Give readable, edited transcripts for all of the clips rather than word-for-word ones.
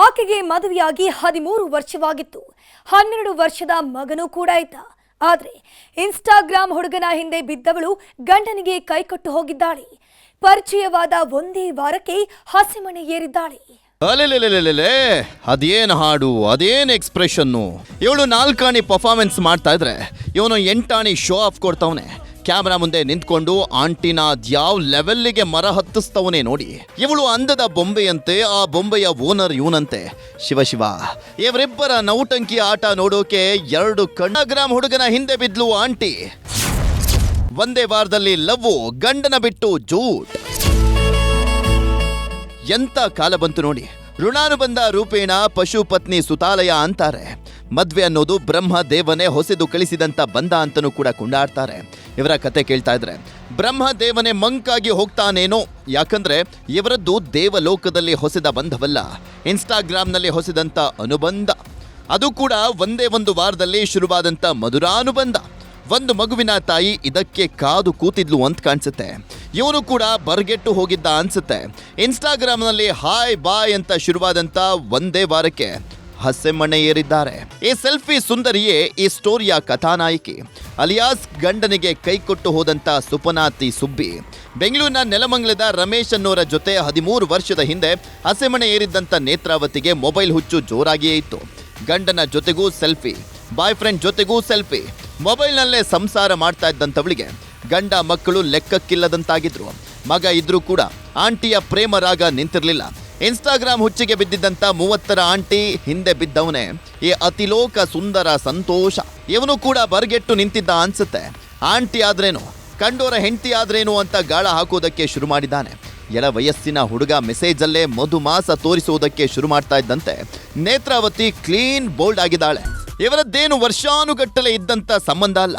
ಆಕೆಗೆ ಮದುವೆಯಾಗಿ 13 ವರ್ಷವಾಗಿತ್ತು. 12 ವರ್ಷದ ಮಗನೂ ಕೂಡ ಇದ್ದ. ಆದರೆ ಇನ್ಸ್ಟಾಗ್ರಾಮ್ ಹುಡುಗನ ಹಿಂದೆ ಬಿದ್ದವಳು ಗಂಡನಿಗೆ ಕೈಕೊಟ್ಟು ಹೋಗಿದ್ದಾಳೆ. ಪರಿಚಯವಾದ ಒಂದೇ ವಾರಕ್ಕೆ ಹಸೆಮಣೆ ಏರಿದ್ದಾಳೆ. ಅದೇನ್ ಹಾಡು, ಅದೇನ್ ಎಕ್ಸ್ಪ್ರೆಷನ್ನು. ಇವಳು 4 ಆಣಿ ಪರ್ಫಾರ್ಮೆನ್ಸ್ ಮಾಡ್ತಾ ಇದ್ರೆ ಇವನು 8 ಆಣಿ ಶೋ ಆಫ್ ಕೊಡ್ತಾವನೆ. ಕ್ಯಾಮ್ರಾ ಮುಂದೆ ನಿಂತ್ಕೊಂಡು ಆಂಟಿನ ಯಾವ ಲೆವೆಲ್ಗೆ ಮರ ಹತ್ತಿಸ್ತವನೇ ನೋಡಿ. ಇವಳು ಅಂದದ ಬೊಂಬೆಯಂತೆ, ಆ ಬೊಂಬೆಯ ಓನರ್ ಇವನಂತೆ. ಶಿವ ಇವರಿಬ್ಬರ ನೌಟಂಕಿ ಆಟ ನೋಡೋಕೆ 2 ಇನ್ಸ್ಟಾಗ್ರಾಮ್ ಹುಡುಗನ ಹಿಂದೆ ಬಿದ್ಲು ಆಂಟಿ. ಒಂದೇ ವಾರದಲ್ಲಿ ಲವ್, ಗಂಡನ ಬಿಟ್ಟು ಜೂಟ್. ಎಂತ ಕಾಲ ಬಂತು ನೋಡಿ. ಋಣಾನುಬಂಧ ರೂಪೇಣ ಪಶುಪತ್ನಿ ಸುತಾಲಯ ಅಂತಾರೆ. ಮದ್ವೆ ಅನ್ನೋದು ಬ್ರಹ್ಮ ದೇವನೇ ಹೊಸೆದು ಕಳಿಸಿದಂತ ಬಂಧ ಅಂತನೂ ಕೂಡ ಕೊಂಡಾಡ್ತಾರೆ. ಇವರ ಕತೆ ಕೇಳ್ತಾ ಇದ್ರೆ ಬ್ರಹ್ಮ ದೇವನೇ ಮಂಕಾಗಿ ಹೋಗ್ತಾನೇನೋ. ಯಾಕಂದ್ರೆ ಇವರದ್ದು ದೇವಲೋಕದಲ್ಲಿ ಹೊಸೆದ ಬಂಧವಲ್ಲ, ಇನ್ಸ್ಟಾಗ್ರಾಮ್ನಲ್ಲಿ ಹೊಸೆದಂತ ಅನುಬಂಧ. ಅದು ಕೂಡ ಒಂದೇ ಒಂದು ವಾರದಲ್ಲಿ ಶುರುವಾದಂತ ಮಧುರಾನುಬಂಧ. ಒಂದು ಮಗುವಿನ ತಾಯಿ ಇದಕ್ಕೆ ಕಾದು ಕೂತಿದ್ಲು ಅಂತ ಕಾಣಿಸುತ್ತೆ. ಇವನು ಕೂಡ ಬರ್ಗೆಟ್ಟು ಹೋಗಿದ್ದ ಅನ್ಸುತ್ತೆ. ಇನ್ಸ್ಟಾಗ್ರಾಮ್ನಲ್ಲಿ ಹಾಯ್ ಬಾಯ್ ಅಂತ ಶುರುವಾದಂತ ಒಂದೇ ವಾರಕ್ಕೆ ಹಸೆಮಣೆ ಏರಿದ್ದಾರೆ. ಈ ಸೆಲ್ಫಿ ಸುಂದರಿಯೇ ಈ ಸ್ಟೋರಿಯ ಕಥಾನಾಯಕಿ. ಅಲಿಯಾಸ್ ಗಂಡನಿಗೆ ಕೈಕೊಟ್ಟು ಹೋದಂತ ಸುಪನಾತಿ ಸುಬ್ಬಿ ಬೆಂಗಳೂರಿನ ನೆಲಮಂಗಲದ ರಮೇಶ್ ಅನ್ನೋರ ಜೊತೆ 13 ವರ್ಷದ ಹಿಂದೆ ಹಸೆಮಣೆ ಏರಿದ್ದಂತ ನೇತ್ರಾವತಿಗೆ ಮೊಬೈಲ್ ಹುಚ್ಚು ಜೋರಾಗಿಯೇ ಇತ್ತು. ಗಂಡನ ಜೊತೆಗೂ ಸೆಲ್ಫಿ, ಬಾಯ್ ಫ್ರೆಂಡ್ ಜೊತೆಗೂ ಸೆಲ್ಫಿ. ಮೊಬೈಲ್ನಲ್ಲೇ ಸಂಸಾರ ಮಾಡ್ತಾ ಇದ್ದಂಥವಳಿಗೆ ಗಂಡ ಮಕ್ಕಳು ಲೆಕ್ಕಕ್ಕಿಲ್ಲದಂತಾಗಿದ್ರು. ಮಗ ಇದ್ರೂ ಕೂಡ ಆಂಟಿಯ ಪ್ರೇಮ ರಾಗ ನಿಂತಿರ್ಲಿಲ್ಲ. ಇನ್ಸ್ಟಾಗ್ರಾಮ್ ಹುಚ್ಚಿಗೆ ಬಿದ್ದಿದ್ದಂತ 30ರ ಆಂಟಿ ಹಿಂದೆ ಬಿದ್ದವನೇ ಈ ಅತಿಲೋಕ ಸುಂದರ ಸಂತೋಷ. ಇವನು ಕೂಡ ಬರ್ಗೆಟ್ಟು ನಿಂತಿದ್ದ ಅನ್ಸುತ್ತೆ. ಆಂಟಿ ಆದ್ರೇನು, ಕಂಡೋರ ಹೆಂಡತಿ ಆದ್ರೇನು ಅಂತ ಗಾಳ ಹಾಕೋದಕ್ಕೆ ಶುರು ಮಾಡಿದ್ದಾನೆ. ಎಳ ವಯಸ್ಸಿನ ಹುಡುಗ ಮೆಸೇಜಲ್ಲೇ ಮಧುಮಾಸ ತೋರಿಸುವುದಕ್ಕೆ ಶುರು ಮಾಡ್ತಾ ಇದ್ದಂತೆ ನೇತ್ರಾವತಿ ಕ್ಲೀನ್ ಬೋಲ್ಡ್ ಆಗಿದ್ದಾಳೆ. ಇವರದ್ದೇನು ವರ್ಷಾನುಗಟ್ಟಲೆ ಇದ್ದಂತ ಸಂಬಂಧ ಅಲ್ಲ.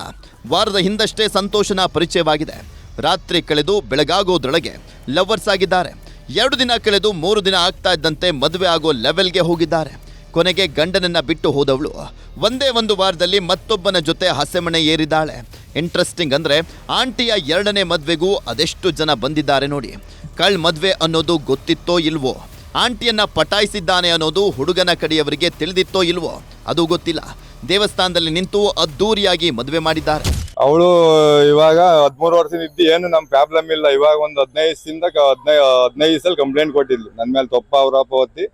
ವಾರದ ಹಿಂದಷ್ಟೇ ಸಂತೋಷನ ಪರಿಚಯವಾಗಿದೆ. ರಾತ್ರಿ ಕಳೆದು ಬೆಳಗಾಗೋದ್ರೊಳಗೆ ಲವರ್ಸ್ ಆಗಿದ್ದಾರೆ. 2 ದಿನ ಕಳೆದು 3 ದಿನ ಆಗ್ತಾ ಇದ್ದಂತೆ ಮದುವೆ ಆಗೋ ಲೆವೆಲ್ಗೆ ಹೋಗಿದ್ದಾರೆ. ಕೊನೆಗೆ ಗಂಡನನ್ನ ಬಿಟ್ಟು ಹೋದವಳು ಒಂದೇ ಒಂದು ವಾರದಲ್ಲಿ ಮತ್ತೊಬ್ಬನ ಜೊತೆ ಹಸೆಮಣೆ ಏರಿದ್ದಾಳೆ. ಇಂಟ್ರೆಸ್ಟಿಂಗ್ ಅಂದ್ರೆ ಆಂಟಿಯ 2ನೇ ಮದ್ವೆಗೂ ಅದೆಷ್ಟು ಜನ ಬಂದಿದ್ದಾರೆ ನೋಡಿ. ಕಳ್ ಮದ್ವೆ ಅನ್ನೋದು ಗೊತ್ತಿತ್ತೋ ಇಲ್ವೋ, ಆಂಟಿಯನ್ನ ಪಟಾಯಿಸಿದ್ದಾನೆ ಅನ್ನೋದು ಹುಡುಗನ ಕಡೆಯವರಿಗೆ ತಿಳಿದಿತ್ತೋ ಇಲ್ವೋ ಅದು ಗೊತ್ತಿಲ್ಲ. ದೇವಸ್ಥಾನದಲ್ಲಿ ನಿಂತು ಅದ್ದೂರಿಯಾಗಿ ಮದುವೆ ಮಾಡಿದ್ದಾರೆ. ಅವಳು ಇವಾಗ 13 ವರ್ಷ ಇದ್ದು ಏನು ನಮ್ ಪ್ರಾಬ್ಲಮ್ ಇಲ್ಲ. ಇವಾಗ ಒಂದು 15 ಕಂಪ್ಲೇಂಟ್ ಕೊಟ್ಟಿದ್ಲು ನನ್ನ ಮೇಲೆ. ತೊಪ್ಪ ಅವರಪ್ಪ ಹೊತ್ತಿ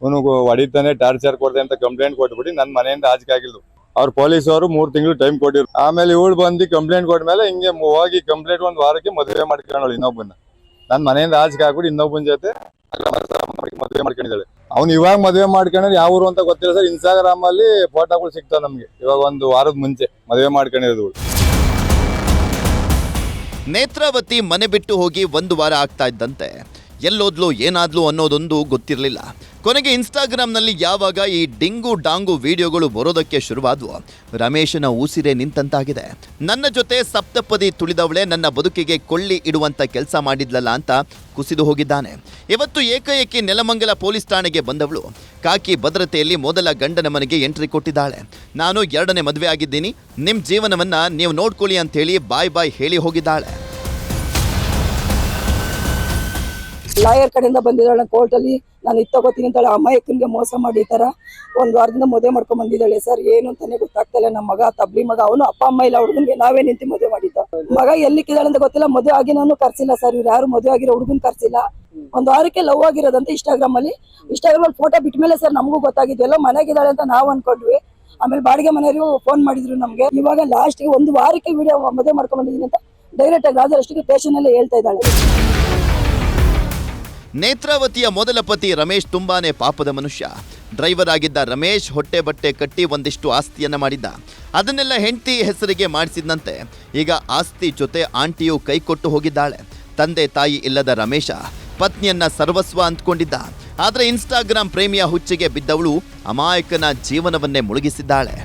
ಅವನಿಗೆ ಹೊಡಿತಾನೆ, ಟಾರ್ಚರ್ ಕೊಡ್ತಾನೆ ಅಂತ ಕಂಪ್ಲೇಂಟ್ ಕೊಟ್ಬಿಟ್ಟು ನನ್ನ ಮನೆಯಿಂದ ಆಚೆ ಆಗಿಲ್ದು. ಅವ್ರ ಪೊಲೀಸ್ ಅವರು 3 ತಿಂಗಳು ಟೈಮ್ ಕೊಟ್ಟಿರು. ಆಮೇಲೆ ಇವಳು ಬಂದು ಕಂಪ್ಲೇಂಟ್ ಕೊಟ್ಮೇಲೆ ಹಿಂಗೆ ಹೋಗಿ ಕಂಪ್ಲೇಂಟ್ 1 ವಾರಕ್ಕೆ ಮದುವೆ ಮಾಡ್ಕೊಂಡಳು ಇನ್ನೊಬ್ಬನ. ನನ್ನ ಮನೆಯಿಂದ ಆಚೆ ಹಾಕ್ಬಿಟ್ಟು ಇನ್ನೊಬ್ಬನ ಜೊತೆ ಮದುವೆ ಮಾಡ್ಕೊಂಡಿದ್ದಾಳೆ. ಅವ್ನು ಇವಾಗ ಮದುವೆ ಮಾಡ್ಕೊಂಡ್ರೆ ಯಾವ ಊರು ಅಂತ ಗೊತ್ತಿಲ್ಲ ಸರ್. ಇನ್ಸ್ಟಾಗ್ರಾಮ್ ಅಲ್ಲಿ ಫೋಟೋಗಳು ಸಿಗ್ತಾವ ನಮ್ಗೆ. ಇವಾಗ 1 ವಾರದ ಮುಂಚೆ ಮದುವೆ ಮಾಡ್ಕೊಂಡಿರೋದು. ನೇತ್ರಾವತಿ ಮನೆ ಬಿಟ್ಟು ಹೋಗಿ 1 ವಾರ ಆಗ್ತಾ ಇದ್ದಂತೆ ಎಲ್ಲೋದ್ಲು ಏನಾದ್ಲು ಅನ್ನೋದೊಂದು ಗೊತ್ತಿರಲಿಲ್ಲ. ಕೊನೆಗೆ ಇನ್ಸ್ಟಾಗ್ರಾಮ್ನಲ್ಲಿ ಯಾವಾಗ ಈ ಡಿಂಗು ಡಾಂಗು ವಿಡಿಯೋಗಳು ಬರೋದಕ್ಕೆ ಶುರುವಾದ್ವು, ರಮೇಶನ ಉಸಿರೇ ನಿಂತಂತಾಗಿದೆ. ನನ್ನ ಜೊತೆ ಸಪ್ತಪದಿ ತುಳಿದವಳೆ ನನ್ನ ಬದುಕಿಗೆ ಕೊಳ್ಳಿ ಇಡುವಂತ ಕೆಲಸ ಮಾಡಿದ್ಲಲ್ಲ ಅಂತ ಕುಸಿದು ಹೋಗಿದ್ದಾನೆ. ಇವತ್ತು ಏಕಾಏಕಿ ನೆಲಮಂಗಲ ಪೊಲೀಸ್ ಠಾಣೆಗೆ ಬಂದವಳು ಕಾಕಿ ಭದ್ರತೆಯಲ್ಲಿ ಮೊದಲ ಗಂಡನ ಮನೆಗೆ ಎಂಟ್ರಿ ಕೊಟ್ಟಿದ್ದಾಳೆ. ನಾನು 2ನೇ ಮದುವೆ ಆಗಿದ್ದೀನಿ, ನಿಮ್ಮ ಜೀವನವನ್ನ ನೀವು ನೋಡ್ಕೊಳ್ಳಿ ಅಂತ ಹೇಳಿ ಬಾಯ್ ಬಾಯ್ ಹೇಳಿ ಹೋಗಿದ್ದಾಳೆ. ಲಾಯರ್ ಕಡೆಯಿಂದ ಬಂದಿದ್ದಾಳೆ. ಕೋರ್ಟಲ್ಲಿ ನಾನು ಇದು ತಗೋತೀನಿ ಅಂತಾಳೆ. ಅಮಾಯಕನಿಗೆ ಮೋಸ ಮಾಡಿ ಈ ತರ 1 ವಾರದಿಂದ ಮದುವೆ ಮಾಡ್ಕೊಂಡ್ ಬಂದಿದ್ದಾಳೆ ಸರ್. ಏನು ಅಂತಾನೆ ಗೊತ್ತಾಗ್ತಿಲ್ಲ. ನಮ್ಮ ಮಗ ತಬ್ಲಿ ಮಗ, ಅವನು ಅಪ್ಪ ಅಮ್ಮ ಇಲ್ಲ. ಹುಡುಗನ್ಗೆ ನಾವೇ ನಿಂತು ಮದುವೆ ಮಾಡಿದ್ದ. ಮಗ ಎಲ್ಲಿಕ್ಕಿದ್ದಾಳೆ ಅಂತ ಗೊತ್ತಿಲ್ಲ. ಮದುವೆ ಆಗಿ ನಾನು ಕರ್ಸಿಲ್ಲ ಸರ್. ಇವ್ರು ಯಾರು ಮದುವೆ ಆಗಿರೋ ಹುಡುಗನ್ ಕರ್ಸಿಲ್ಲ. 1 ವಾರಕ್ಕೆ ಲವ್ ಆಗಿರೋದಂತ ಇನ್ಸ್ಟಾಗ್ರಾಮ್ ಅಲ್ಲಿ ಫೋಟೋ ಬಿಟ್ಟ ಮೇಲೆ ಸರ್ ನಮಗೂ ಗೊತ್ತಾಗಿದ್ದು. ಎಲ್ಲೋ ಮನೆಗಿದ್ದಾಳೆ ಅಂತ ನಾವು ಅನ್ಕೊಂಡ್ವಿ. ಆಮೇಲೆ ಬಾಡಿಗೆ ಮನೆಯವರು ಫೋನ್ ಮಾಡಿದ್ರು ನಮ್ಗೆ. ಇವಾಗ ಲಾಸ್ಟ್ಗೆ 1 ವಾರಕ್ಕೆ ವಿಡಿಯೋ ಮದುವೆ ಮಾಡ್ಕೊಂಡ್ ಬಂದಿದ್ದೀನಿ ಅಂತ ಡೈರೆಕ್ಟ್ ಆಗಿ ರಾಜರಷ್ಟಿಗೆ ಸ್ಟೇಷನ್ ಅಲ್ಲೇ ಹೇಳ್ತಾ ಇದ್ದಾಳೆ. ನೇತ್ರಾವತಿಯ ಮೊದಲ ಪತಿ ರಮೇಶ್ ತುಂಬಾನೇ ಪಾಪದ ಮನುಷ್ಯ. ಡ್ರೈವರ್ ಆಗಿದ್ದ ರಮೇಶ್ ಹೊಟ್ಟೆ ಬಟ್ಟೆ ಕಟ್ಟಿ ಒಂದಿಷ್ಟು ಆಸ್ತಿಯನ್ನ ಮಾಡಿದ್ದ. ಅದನ್ನೆಲ್ಲ ಹೆಂಡತಿ ಹೆಸರಿಗೆ ಮಾಡಿಸಿದಂತೆ ಈಗ ಆಸ್ತಿ ಜೊತೆ ಆಂಟಿಯು ಕೈಕೊಟ್ಟು ಹೋಗಿದ್ದಾಳೆ. ತಂದೆ ತಾಯಿ ಇಲ್ಲದ ರಮೇಶ ಪತ್ನಿಯನ್ನ ಸರ್ವಸ್ವ ಅಂದ್ಕೊಂಡಿದ್ದ. ಆದ್ರೆ ಇನ್ಸ್ಟಾಗ್ರಾಮ್ ಪ್ರೇಮಿಯ ಹುಚ್ಚಿಗೆ ಬಿದ್ದವಳು ಅಮಾಯಕನ ಜೀವನವನ್ನೇ ಮುಳುಗಿಸಿದ್ದಾಳೆ.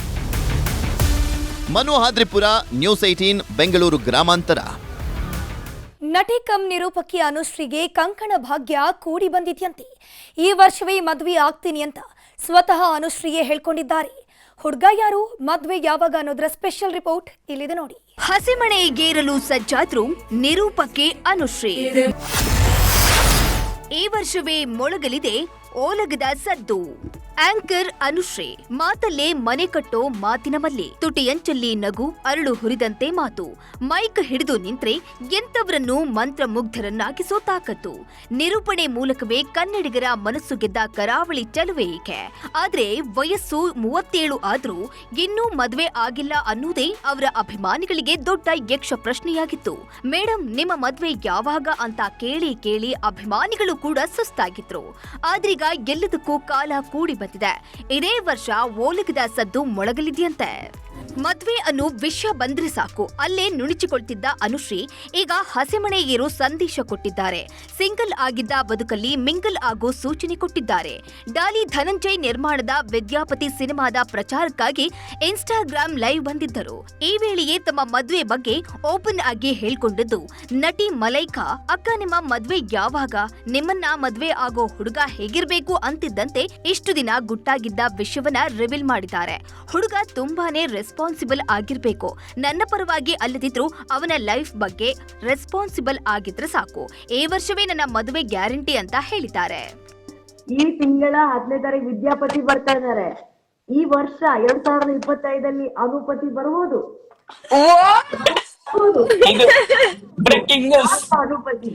ಮನು ಹಾದ್ರಿಪುರ, ನ್ಯೂಸ್ 18 ಬೆಂಗಳೂರು ಗ್ರಾಮಾಂತರ. ನಟಿ ಕಂ ನಿರೂಪಕಿ ಅನುಶ್ರೀಗೆ ಕಂಕಣ ಭಾಗ್ಯ ಕೂಡಿ ಬಂದಿದ್ಯಂತೆ. ಈ ವರ್ಷವೇ ಮದುವೆ ಆಗ್ತೀನಿ ಅಂತ ಸ್ವತಃ ಅನುಶ್ರೀಯೇ ಹೇಳ್ಕೊಂಡಿದ್ದಾರೆ. ಹುಡುಗ ಯಾರು, ಮದುವೆ ಯಾವಾಗ ಅನ್ನೋದರ ಸ್ಪೆಷಲ್ ರಿಪೋರ್ಟ್ ಇಲ್ಲಿದೆ ನೋಡಿ. ಹಸೆಮಣೆಗೇರಲು ಸಜ್ಜಾದ್ರು ನಿರೂಪಕಿ ಅನುಶ್ರೀ. ಈ ವರ್ಷವೇ ಮೊಳಗಲಿದೆ ಓಲಗದ ಸದ್ದು. ಆಂಕರ್ ಅನುಶ್ರೀ ಮಾತಲ್ಲೇ ಮನೆ ಕಟ್ಟೋ ಮಾತಿನ ಮಲ್ಲಿ, ತುಟಿಯಂಚಲ್ಲಿ ನಗು, ಅರಳು ಹುರಿದಂತೆ ಮಾತು, ಮೈಕ್ ಹಿಡಿದು ನಿಂತ್ರೆ ಎಂತವರನ್ನು ಮಂತ್ರಮುಗ್ಧರನ್ನಾಗಿಸೋ ತಾಕತ್ತು. ನಿರೂಪಣೆ ಮೂಲಕವೇ ಕನ್ನಡಿಗರ ಮನಸ್ಸು ಗೆದ್ದ ಕರಾವಳಿ ಚೆಲುವೆ ಈಕೆ. ಆದ್ರೆ ವಯಸ್ಸು 37 ಆದ್ರೂ ಇನ್ನೂ ಮದ್ವೆ ಆಗಿಲ್ಲ ಅನ್ನೋದೇ ಅವರ ಅಭಿಮಾನಿಗಳಿಗೆ ದೊಡ್ಡ ಯಕ್ಷ ಪ್ರಶ್ನೆಯಾಗಿತ್ತು. ಮೇಡಮ್, ನಿಮ್ಮ ಮದ್ವೆ ಯಾವಾಗ ಅಂತ ಕೇಳಿ ಕೇಳಿ ಅಭಿಮಾನಿಗಳು ಕೂಡ ಸುಸ್ತಾಗಿದ್ರು. ಆದ್ರೀಗ ಎಲ್ಲದಕ್ಕೂ ಕಾಲ ಕೂಡಿ ಬಂದಿದೆ. ಇದೇ ವರ್ಷ ಓಲಗದ ಸದ್ದು ಮೊಳಗಲಿದೆಯಂತೆ. ಮದ್ವೆ ಅನ್ನೋ ವಿಷಯ ಬಂದ್ರೆ ಸಾಕು ಅಲ್ಲೇ ನುಣುಚಿಕೊಳ್ತಿದ್ದ ಅನುಶ್ರೀ ಈಗ ಹಸೆಮಣೆಗೇರೋ ಸಂದೇಶ ಕೊಟ್ಟಿದ್ದಾರೆ. ಸಿಂಗಲ್ ಆಗಿದ್ದ ಬದುಕಲ್ಲಿ ಮಿಂಗಲ್ ಆಗೋ ಸೂಚನೆ ಕೊಟ್ಟಿದ್ದಾರೆ. ಡಾಲಿ ಧನಂಜಯ್ ನಿರ್ಮಾಣದ ವಿದ್ಯಾಪತಿ ಸಿನಿಮಾದ ಪ್ರಚಾರಕ್ಕಾಗಿ ಇನ್ಸ್ಟಾಗ್ರಾಮ್ ಲೈವ್ ಬಂದಿದ್ದರು. ಈ ವೇಳೆಯೇ ತಮ್ಮ ಮದ್ವೆ ಬಗ್ಗೆ ಓಪನ್ ಆಗಿ ಹೇಳ್ಕೊಂಡಿದ್ದು ನಟಿ ಮಲೈಕಾ, ಅಕ್ಕ ನಿಮ್ಮ ಮದ್ವೆ ಯಾವಾಗ, ನಿಮ್ಮನ್ನ ಮದ್ವೆ ಆಗೋ ಹುಡುಗ ಹೇಗಿರ್ಬೇಕು ಅಂತಿದ್ದಂತೆ ಇಷ್ಟು ದಿನ ಗುಟ್ಟಾಗಿದ್ದ ವಿಷಯವನ್ನ ರಿವೀಲ್ ಮಾಡಿದ್ದಾರೆ. ಹುಡುಗ ತುಂಬಾನೇ ರೆಸ್ಪಾನ್ಸಿಬಲ್ ಆಗಿರ್ಬೇಕು, ನನ್ನ ಪರವಾಗಿ ಅಲ್ಲದಿದ್ರು ಅವನ ಲೈಫ್ ಬಗ್ಗೆ ರೆಸ್ಪಾನ್ಸಿಬಲ್ ಆಗಿದ್ರೆ ಸಾಕು, ಈ ವರ್ಷವೇ ನನ್ನ ಮದುವೆ ಗ್ಯಾರಂಟಿ ಅಂತ ಹೇಳಿದ್ದಾರೆ. ಈ ತಿಂಗಳ 10ನೇ ತಾರೀಕು ವಿದ್ಯಾಪತಿ ಬರ್ತಾ ಇದ್ದಾರೆ. ಈ ವರ್ಷ 2025 ಅನುಪತಿ ಬರಬಹುದು. ಅನುಪತಿ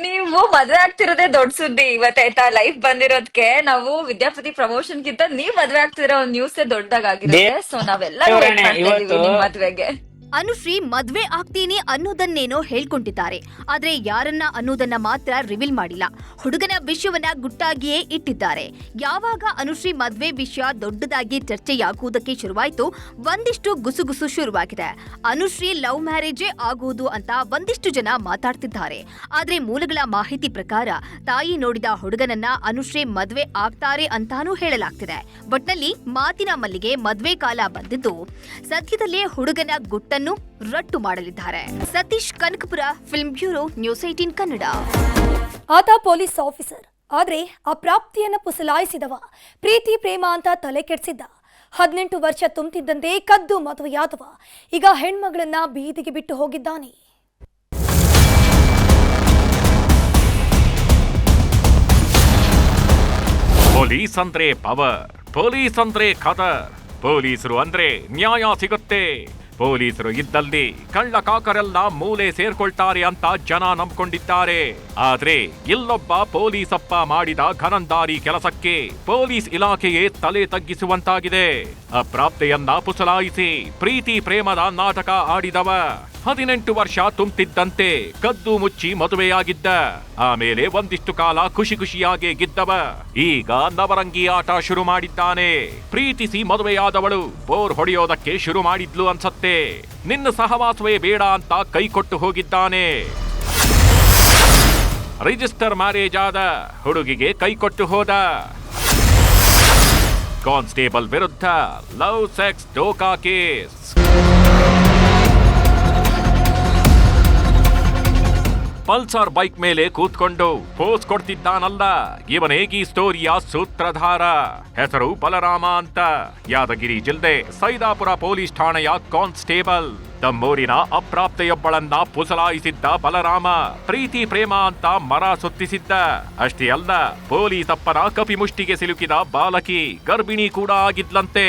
ನೀವು ಮದ್ವೆ ಆಗ್ತಿರೋದೇ ದೊಡ್ಡ ಸುದ್ದಿ ಇವತ್ತಾಯ್ತಾ. ಲೈಫ್ ಬಂದಿರೋದಕ್ಕೆ ನಾವು ವಿದ್ಯಾಪತಿ ಪ್ರಮೋಷನ್ ಗಿಂತ ನೀವ್ ಮದ್ವೆ ಆಗ್ತಿರೋ ನ್ಯೂಸ್ ದೊಡ್ಡದಾಗಿರುತ್ತೆ. ಸೊ ನಾವೆಲ್ಲ ನಿಮ್ ಮದ್ವೆಗೆ ಅನುಶ್ರೀ ಮದ್ವೆ ಆಗ್ತೀನಿ ಅನ್ನೋದನ್ನೇನೋ ಹೇಳ್ಕೊಂಡಿದ್ದಾರೆ. ಆದ್ರೆ ಯಾರನ್ನ ಅನ್ನೋದನ್ನ ಮಾತ್ರ ರಿವೀಲ್ ಮಾಡಿಲ್ಲ. ಹುಡುಗನ ವಿಷಯವನ್ನ ಗುಟ್ಟಾಗಿಯೇ ಇಟ್ಟಿದ್ದಾರೆ. ಯಾವಾಗ ಅನುಶ್ರೀ ಮದ್ವೆ ವಿಷಯ ದೊಡ್ಡದಾಗಿ ಚರ್ಚೆಯಾಗುವುದಕ್ಕೆ ಶುರುವಾಯಿತು, ಒಂದಿಷ್ಟು ಗುಸುಗುಸು ಶುರುವಾಗಿದೆ. ಅನುಶ್ರೀ ಲವ್ ಮ್ಯಾರೇಜೇ ಆಗುವುದು ಅಂತ ಒಂದಿಷ್ಟು ಜನ ಮಾತಾಡ್ತಿದ್ದಾರೆ. ಆದ್ರೆ ಮೂಲಗಳ ಮಾಹಿತಿ ಪ್ರಕಾರ ತಾಯಿ ನೋಡಿದ ಹುಡುಗನನ್ನ ಅನುಶ್ರೀ ಮದ್ವೆ ಆಗ್ತಾರೆ ಅಂತಾನೂ ಹೇಳಲಾಗ್ತಿದೆ. ಒಟ್ನಲ್ಲಿ ಮಾತಿನ ಮಲ್ಲಿಗೆ ಮದ್ವೆ ಕಾಲ ಬಂದಿದ್ದು ಸದ್ಯದಲ್ಲೇ ಹುಡುಗನ ಗುಟ್ಟನ್ನು ರಟ್ಟು ಮಾಡಲಿದ್ದಾರೆ. Satish Kanakapura, film bureau, news 18 Kannada. ಆತ ಪೊಲೀಸ್ ಆಫೀಸರ್, ಆದ್ರೆ ಅಪ್ರಾಪ್ತಿಯನ್ನ ಪುಸಲಾಯಿಸಿದವ, ಪ್ರೀತಿ ಪ್ರೇಮ ಅಂತ ತಲೆ ಕೆಡಿಸಿದ್ದ. 18 ವರ್ಷ ತುಂಬಿದಂತೆ ಕದ್ದು ಮದುವೆಯಾದವ ಈಗ ಹೆಣ್ಮಗಳನ್ನ ಬೀದಿಗೆ ಬಿಟ್ಟು ಹೋಗಿದ್ದಾನೆ. ಪೊಲೀಸ್ ಅಂದ್ರೆ ಪವರ್, ಪೊಲೀಸ್ ಅಂದ್ರೆ ಖದರ್, ಪೊಲೀಸರು ಅಂದ್ರೆ ನ್ಯಾಯ ಸಿಗುತ್ತೆ. ಪೊಲೀಸರು ಇದ್ದಲ್ಲಿ ಕಳ್ಳ ಕಾಕರೆಲ್ಲ ಮೂಲೆ ಸೇರ್ಕೊಳ್ತಾರೆ ಅಂತ ಜನ ನಂಬ್ಕೊಂಡಿದ್ದಾರೆ. ಆದ್ರೆ ಇಲ್ಲೊಬ್ಬ ಪೊಲೀಸಪ್ಪ ಮಾಡಿದ ಘನಂದಾರಿ ಕೆಲಸಕ್ಕೆ ಪೊಲೀಸ್ ಇಲಾಖೆಯೇ ತಲೆ ತಗ್ಗಿಸುವಂತಾಗಿದೆ. ಅಪ್ರಾಪ್ತೆಯನ್ನ ಪುಸಲಾಯಿಸಿ ಪ್ರೀತಿ ಪ್ರೇಮದ ನಾಟಕ ಆಡಿದವ 18 ವರ್ಷ ತುಂಬಿದ್ದಂತೆ ಕದ್ದು ಮುಚ್ಚಿ ಮದುವೆಯಾಗಿದ್ದ. ಆಮೇಲೆ ಒಂದಿಷ್ಟು ಕಾಲ ಖುಷಿ ಖುಷಿಯಾಗಿ ಗಿದ್ದವ ಈಗ ನವರಂಗಿ ಆಟ ಶುರು ಮಾಡಿದ್ದಾನೆ. ಪ್ರೀತಿಸಿ ಮದುವೆಯಾದವಳು ಬೋರ್ ಹೊಡೆಯೋದಕ್ಕೆ ಶುರು ಮಾಡಿದ್ಲು ಅನ್ಸತ್ತೆ. ನಿನ್ನ ಸಹವಾಸವೇ ಬೇಡ ಅಂತ ಕೈ ಕೊಟ್ಟು ಹೋಗಿದ್ದಾನೆ. ರಿಜಿಸ್ಟರ್ ಮ್ಯಾರೇಜ್ ಆದ ಹುಡುಗಿಗೆ ಕೈ ಕೊಟ್ಟು ಹೋದ. ಕಾನ್ಸ್ಟೇಬಲ್ ವಿರುದ್ಧ ಲವ್ ಸೆಕ್ಸ್ ಡೋಕಾ ಕೇಸ್. ಪಲ್ಸರ್ ಬೈಕ್ ಮೇಲೆ ಕೂತ್ಕೊಂಡು ಪೋಸ್ ಕೊಡ್ತಿದ್ದಾನಲ್ಲ, ಇವನೇಗಿ ಸ್ಟೋರಿಯ ಸೂತ್ರಧಾರ. ಹೆಸರು ಬಲರಾಮ ಅಂತ. ಯಾದಗಿರಿ ಜಿಲ್ಲೆ ಸೈದಾಪುರ ಪೊಲೀಸ್ ಠಾಣೆಯ ಕಾನ್ಸ್ಟೇಬಲ್. ತಮ್ಮೂರಿನ ಅಪ್ರಾಪ್ತೆಯೊಬ್ಬಳನ್ನ ಪುಸಲಾಯಿಸಿದ್ದ ಬಲರಾಮ ಪ್ರೀತಿ ಪ್ರೇಮ ಅಂತ ಮರ ಸುತ್ತಿಸಿದ್ದ. ಅಷ್ಟೇ ಅಲ್ಲ, ಪೊಲೀಸಪ್ಪನ ಕಪಿಮುಷ್ಟಿಗೆ ಸಿಲುಕಿದ ಬಾಲಕಿ ಗರ್ಭಿಣಿ ಕೂಡ ಆಗಿದ್ಲಂತೆ.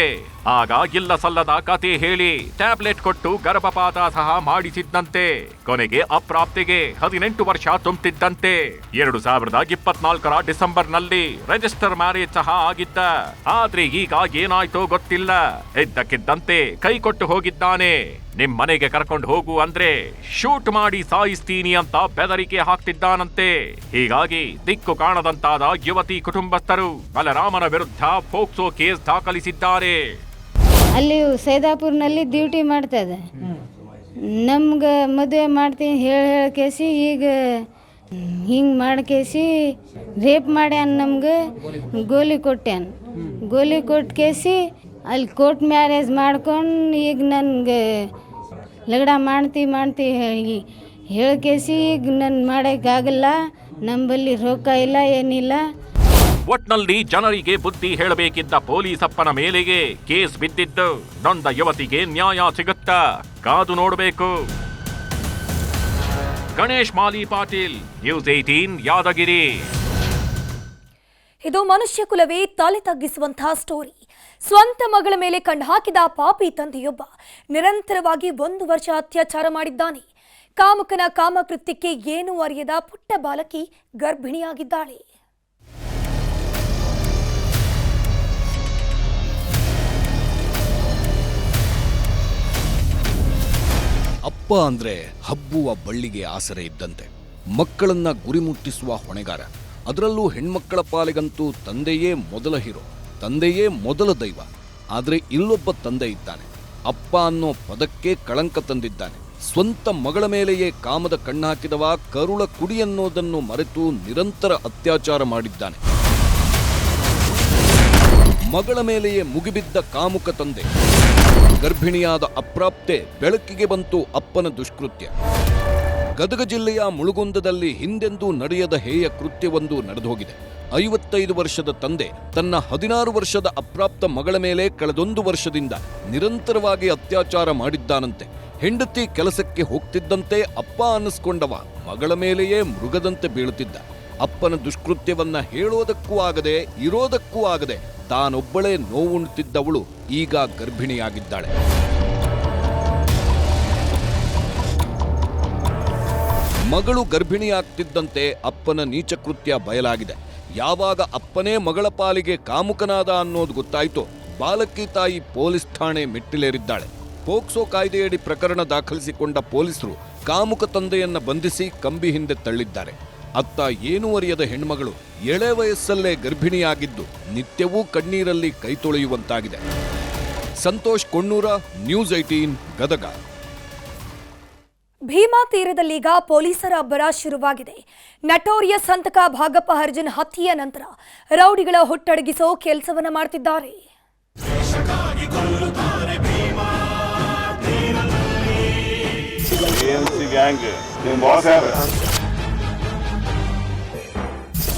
ಆಗ ಇಲ್ಲ ಸಲ್ಲದ ಕತೆ ಹೇಳಿ ಟ್ಯಾಬ್ಲೆಟ್ ಕೊಟ್ಟು ಗರ್ಭಪಾತ ಸಹ ಮಾಡಿಸಿದ್ದಂತೆ. ಕೊನೆಗೆ ಅಪ್ರಾಪ್ತೆಗೆ 18 ವರ್ಷ ತುಂಬಿದ್ದಂತೆ. 2024 ಡಿಸೆಂಬರ್ನಲ್ಲಿ ರಿಜಿಸ್ಟರ್ ಮ್ಯಾರೇಜ್ ಸಹ ಆಗಿದ್ದ. ಆದ್ರೆ ಈಗ ಏನಾಯ್ತೋ ಗೊತ್ತಿಲ್ಲ. ಇದ್ದಕ್ಕಿದ್ದಂತೆ ಕೈ ಕೊಟ್ಟು ಹೋಗಿದ್ದಾನೆ. ನಿಮ್ ಮನೆಗೆ ಕರ್ಕೊಂಡು ಹೋಗು ಅಂದ್ರೆ ಶೂಟ್ ಮಾಡಿ ಸಾಯಿಸ್ತೀನಿ ಅಂತ ಬೆದರಿಕೆ ಹಾಕ್ತಿದ್ದಾನಂತೆ. ಹೀಗಾಗಿ ದಿಕ್ಕು ಕಾಣದಂತಾದ ಯುವತಿ ಕುಟುಂಬಸ್ಥರು ಬಲರಾಮನ ವಿರುದ್ಧ ಪೋಕ್ಸೋ ಕೇಸ್ ದಾಖಲಿಸಿದ್ದಾರೆ. ಅಲ್ಲಿ ಸೈದಾಪುರ್ನಲ್ಲಿ ಡ್ಯೂಟಿ ಮಾಡ್ತದೆ. ನಮ್ಗೆ ಮದುವೆ ಮಾಡ್ತೀನಿ ಹೇಳಿ ಈಗ ಹಿಂಗೆ ಮಾಡ್ಕೇಸಿ ರೇಪ್ ಮಾಡ್ಯಾನ. ನಮ್ಗೆ ಗೋಲಿ ಕೊಟ್ಟ್ಯಾನ. ಗೋಲಿ ಕೊಟ್ಟು ಅಲ್ಲಿ ಕೋರ್ಟ್ ಮ್ಯಾರೇಜ್ ಮಾಡ್ಕೊಂಡು ಈಗ ನನಗೆ ಲಗಡ ಮಾಡ್ತಿ ಹೇಳ್ಕೇಸಿ ಈಗ ನನ್ನ ಮಾಡೋಕ್ಕಾಗಲ್ಲ. ನಂಬಲ್ಲಿ ರೊಕ್ಕ ಇಲ್ಲ, ಏನಿಲ್ಲ. ಒಟ್ನಲ್ಲಿ ಜನರಿಗೆ ಬುದ್ಧಿ ಹೇಳಬೇಕಿದ್ದ ಪೊಲೀಸಪ್ಪನ ಮೇಲೆಗೆ ಕೇಸ್ ಬಿದ್ದಿದ್ದು ನೊಂದ ಯುವತಿಗೆ ನ್ಯಾಯ ಸಿಗುತ್ತಾ ಕಾದು ನೋಡಬೇಕು. ಗಣೇಶ್ ಮಾಲಿ ಪಾಟೀಲ್, ನ್ಯೂಸ್ 18 ಯಾದಗಿರಿ. ಇದು ಮನುಷ್ಯ ಕುಲವೇ ತಲೆ ತಗ್ಗಿಸುವಂತಹ ಸ್ಟೋರಿ. ಸ್ವಂತ ಮಗಳ ಮೇಲೆ ಕಣ್ಣು ಹಾಕಿದ ಪಾಪಿ ತಂದೆಯೊಬ್ಬ ನಿರಂತರವಾಗಿ 1 ವರ್ಷ ಅತ್ಯಾಚಾರ ಮಾಡಿದ್ದಾನೆ. ಕಾಮಕನ ಕಾಮಕೃತ್ಯಕ್ಕೆ ಏನೂ ಅರಿಯದ ಪುಟ್ಟ ಬಾಲಕಿ ಗರ್ಭಿಣಿಯಾಗಿದ್ದಾಳೆ. ಅಪ್ಪ ಅಂದ್ರೆ ಹಬ್ಬುವ ಬಳ್ಳಿಗೆ ಆಸರೆ ಇದ್ದಂತೆ, ಮಕ್ಕಳನ್ನ ಗುರಿಮುಟ್ಟಿಸುವ ಹೊಣೆಗಾರ. ಅದರಲ್ಲೂ ಹೆಣ್ಮಕ್ಕಳ ಪಾಲಿಗಂತೂ ತಂದೆಯೇ ಮೊದಲ ಹೀರೋ, ತಂದೆಯೇ ಮೊದಲ ದೈವ. ಆದರೆ ಇಲ್ಲೊಬ್ಬ ತಂದೆ ಇದ್ದಾನೆ, ಅಪ್ಪ ಅನ್ನೋ ಪದಕ್ಕೆ ಕಳಂಕ ತಂದಿದ್ದಾನೆ. ಸ್ವಂತ ಮಗಳ ಮೇಲೆಯೇ ಕಾಮದ ಕಣ್ಣಾಕಿದವ ಕರುಳ ಕುಡಿ ಅನ್ನೋದನ್ನು ಮರೆತು ನಿರಂತರ ಅತ್ಯಾಚಾರ ಮಾಡಿದ್ದಾನೆ. ಮಗಳ ಮೇಲೆಯೇ ಮುಗಿಬಿದ್ದ ಕಾಮುಕ ತಂದೆ. ಗರ್ಭಿಣಿಯಾದ ಅಪ್ರಾಪ್ತೆ ಬೆಳಕಿಗೆ ಬಂತು ಅಪ್ಪನ ದುಷ್ಕೃತ್ಯ. ಗದಗ ಜಿಲ್ಲೆಯ ಮುಳುಗುಂದದಲ್ಲಿ ಹಿಂದೆಂದೂ ನಡೆಯದ ಹೇಯ ಕೃತ್ಯವೊಂದು ನಡೆದೋಗಿದೆ. 55 ವರ್ಷದ ತಂದೆ ತನ್ನ 16 ವರ್ಷದ ಅಪ್ರಾಪ್ತ ಮಗಳ ಮೇಲೆ ಕಳೆದೊಂದು ವರ್ಷದಿಂದ ನಿರಂತರವಾಗಿ ಅತ್ಯಾಚಾರ ಮಾಡಿದ್ದಾನಂತೆ. ಹೆಂಡತಿ ಕೆಲಸಕ್ಕೆ ಹೋಗ್ತಿದ್ದಂತೆ ಅಪ್ಪ ಅನ್ನಿಸ್ಕೊಂಡವ ಮಗಳ ಮೇಲೆಯೇ ಮೃಗದಂತೆ ಬೀಳುತ್ತಿದ್ದ. ಅಪ್ಪನ ದುಷ್ಕೃತ್ಯವನ್ನ ಹೇಳೋದಕ್ಕೂ ಆಗದೆ ಇರೋದಕ್ಕೂ ಆಗದೆ ತಾನೊಬ್ಬಳೇ ನೋವುಂಡುತ್ತಿದ್ದವಳು ಈಗ ಗರ್ಭಿಣಿಯಾಗಿದ್ದಾಳೆ. ಮಗಳು ಗರ್ಭಿಣಿಯಾಗ್ತಿದ್ದಂತೆ ಅಪ್ಪನ ನೀಚಕೃತ್ಯ ಬಯಲಾಗಿದೆ. ಯಾವಾಗ ಅಪ್ಪನೇ ಮಗಳ ಪಾಲಿಗೆ ಕಾಮುಕನಾದ ಅನ್ನೋದು ಗೊತ್ತಾಯ್ತು, ಬಾಲಕಿ ತಾಯಿ ಪೊಲೀಸ್ ಠಾಣೆ ಮೆಟ್ಟಿಲೇರಿದ್ದಾಳೆ. ಪೋಕ್ಸೋ ಕಾಯ್ದೆಯಡಿ ಪ್ರಕರಣ ದಾಖಲಿಸಿಕೊಂಡ ಪೊಲೀಸರು ಕಾಮುಕ ತಂದೆಯನ್ನ ಬಂಧಿಸಿ ಕಂಬಿ ಹಿಂದೆ ತಳ್ಳಿದ್ದಾರೆ. ಅತ್ತ ಏನೂ ಅರಿಯದ ಹೆಣ್ಮಗಳು ಎಳೆ ವಯಸ್ಸಲ್ಲೇ ಗರ್ಭಿಣಿಯಾಗಿದ್ದು ನಿತ್ಯವೂ ಕಣ್ಣೀರಲ್ಲಿ ಕೈ ತೊಳೆಯುವಂತಾಗಿದೆ. ಸಂತೋಷ್ ಕೊಣ್ಣೂರ, ನ್ಯೂಸ್ 18 ಗದಗ. ಭೀಮಾ ತೀರದಲ್ಲೀಗ ಪೊಲೀಸರ ಅಬ್ಬರ ಶುರುವಾಗಿದೆ. ನಟೋರಿಯಸ್ ಹಂತಕ ಭಾಗಪ್ಪ ಹರ್ಜನ್ ಹತ್ಯೆಯ ನಂತರ ರೌಡಿಗಳ ಹುಟ್ಟಡಗಿಸೋ ಕೆಲಸವನ್ನ ಮಾಡ್ತಿದ್ದಾರೆ.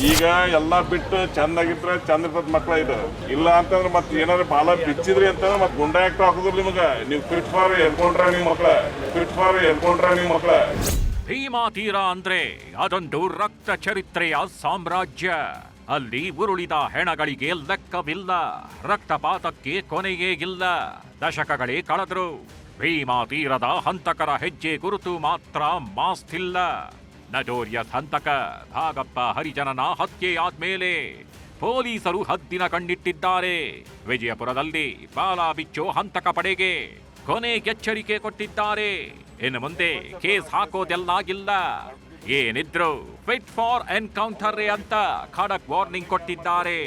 ಈಗ ಎಲ್ಲಾ ಬಿಟ್ಟು ಚಂದಾಗಿದ್ರೆ ಚಂದ ಇರ್ತದ ಮಕ್ಳ. ಇದು ಇಲ್ಲ ಅಂತಂದ್ರೆ ಮತ್ ಏನಾದ್ರು ಬಾಲ ಬಿಚ್ಚಿದ್ರಿ ಅಂತಂದ್ರೆ ಮತ್ ಗುಂಡ ಆಕ್ಟ್ ಹಾಕುದ್ರ ನಿಮಗ. ನೀವು ಫಿಟ್ ಫಾರ್ ಎಲ್ಕೊಂಡ್ರ ನಿಮ್ ಮಕ್ಳ, ಫಿಟ್ ಫಾರ್ ಎಲ್ಕೊಂಡ್ರ ನಿಮ್ ಮಕ್ಳ. ಭೀಮಾ ತೀರ ಅಂದ್ರೆ ಅದೊಂದು ರಕ್ತ ಚರಿತ್ರೆಯ ಸಾಮ್ರಾಜ್ಯ. ಅಲ್ಲಿ ಉರುಳಿದ ಹೆಣಗಳಿಗೆ ಲೆಕ್ಕವಿಲ್ಲ, ರಕ್ತಪಾತಕ್ಕೆ ಕೊನೆಯೇ ಇಲ್ಲ. ದಶಕಗಳೇ ಕಳೆದ್ರು, ಭೀಮಾ ತೀರದ ಹಂತಕರ ಹೆಜ್ಜೆ ಗುರುತು ಮಾತ್ರ ಮಾಸ್ತಿಲ್ಲ. ನಟೋರಿಯಸ್ ಹಂತಕ ಭಾಗಪ್ಪ ಹರಿಜನನ ಹತ್ಯೆಯಾದ್ಮೇಲೆ ಪೊಲೀಸರು ಹದ್ದಿನ ಕಣ್ಣಿಟ್ಟಿದ್ದಾರೆ. ವಿಜಯಪುರದಲ್ಲಿ ಬಾಲ ಬಿಚ್ಚೋ ಹಂತಕ ಪಡೆಗೆ ಕೊನೆ ಎಚ್ಚರಿಕೆ ಕೊಟ್ಟಿದ್ದಾರೆ. ಇನ್ನು ಮುಂದೆ ಕೇಸ್ ಹಾಕೋದೆಲ್ಲಾಗಿಲ್ಲ, ಏನಿದ್ರು ಫಿಟ್ ಫಾರ್ ಎನ್ಕೌಂಟರ್ ಅಂತ ಖಡಕ್ ವಾರ್ನಿಂಗ್ ಕೊಟ್ಟಿದ್ದಾರೆ.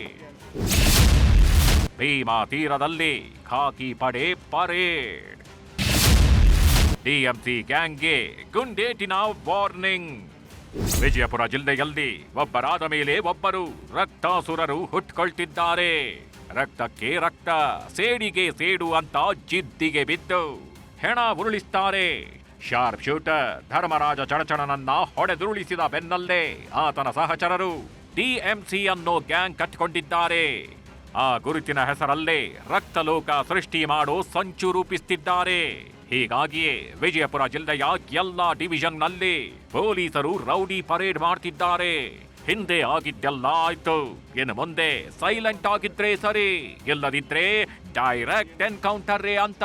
ಭೀಮಾ ತೀರದಲ್ಲಿ ಖಾಕಿ ಪಡೆ ಪರೇಡ್. ಟಿಎಂಸಿ ಗ್ಯಾಂಗ್ಗೆ ಗುಂಡೇಟಿನ ವಾರ್ನಿಂಗ್. ವಿಜಯಪುರ ಜಿಲ್ಲೆಯಲ್ಲಿ ಒಬ್ಬರಾದ ಮೇಲೆ ಒಬ್ಬರು ರಕ್ತಾಸುರರು ಹುಟ್ಕೊಳ್ತಿದ್ದಾರೆ. ರಕ್ತಕ್ಕೆ ರಕ್ತ, ಸೇಡಿಗೆ ಸೇಡು ಅಂತ ಜಿದ್ದಿಗೆ ಬಿದ್ದು ಹೆಣ ಉರುಳಿಸ್ತಾರೆ. ಶಾರ್ಪ್ ಶೂಟರ್ ಧರ್ಮರಾಜ ಚಡಚಣನನ್ನ ಹೊಡೆದುರುಳಿಸಿದ ಬೆನ್ನಲ್ಲೇ ಆತನ ಸಹಚರರು ಟಿಎಂಸಿ ಅನ್ನೋ ಗ್ಯಾಂಗ್ ಕಟ್ಟಿಕೊಂಡಿದ್ದಾರೆ. ಆ ಗುರುತಿನ ಹೆಸರಲ್ಲೇ ರಕ್ತಲೋಕ ಸೃಷ್ಟಿ ಮಾಡೋ ಸಂಚು ರೂಪಿಸುತ್ತಿದ್ದಾರೆ. ಹೀಗಾಗಿಯೇ ವಿಜಯಪುರ ಜಿಲ್ಲೆಯ ಎಲ್ಲಾ ಡಿವಿಷನ್ನಲ್ಲಿ ಪೊಲೀಸರು ರೌಡಿ ಪರೇಡ್ ಮಾಡ್ತಿದ್ದಾರೆ. ಹಿಂದೆ ಆಗಿದ್ದೆಲ್ಲ ಆಯ್ತು, ಇನ್ನು ಮುಂದೆ ಸೈಲೆಂಟ್ ಆಗಿದ್ರೆ ಸರಿ, ಇಲ್ಲದಿದ್ರೆ ಡೈರೆಕ್ಟ್ ಎನ್ಕೌಂಟರ್ ಅಂತ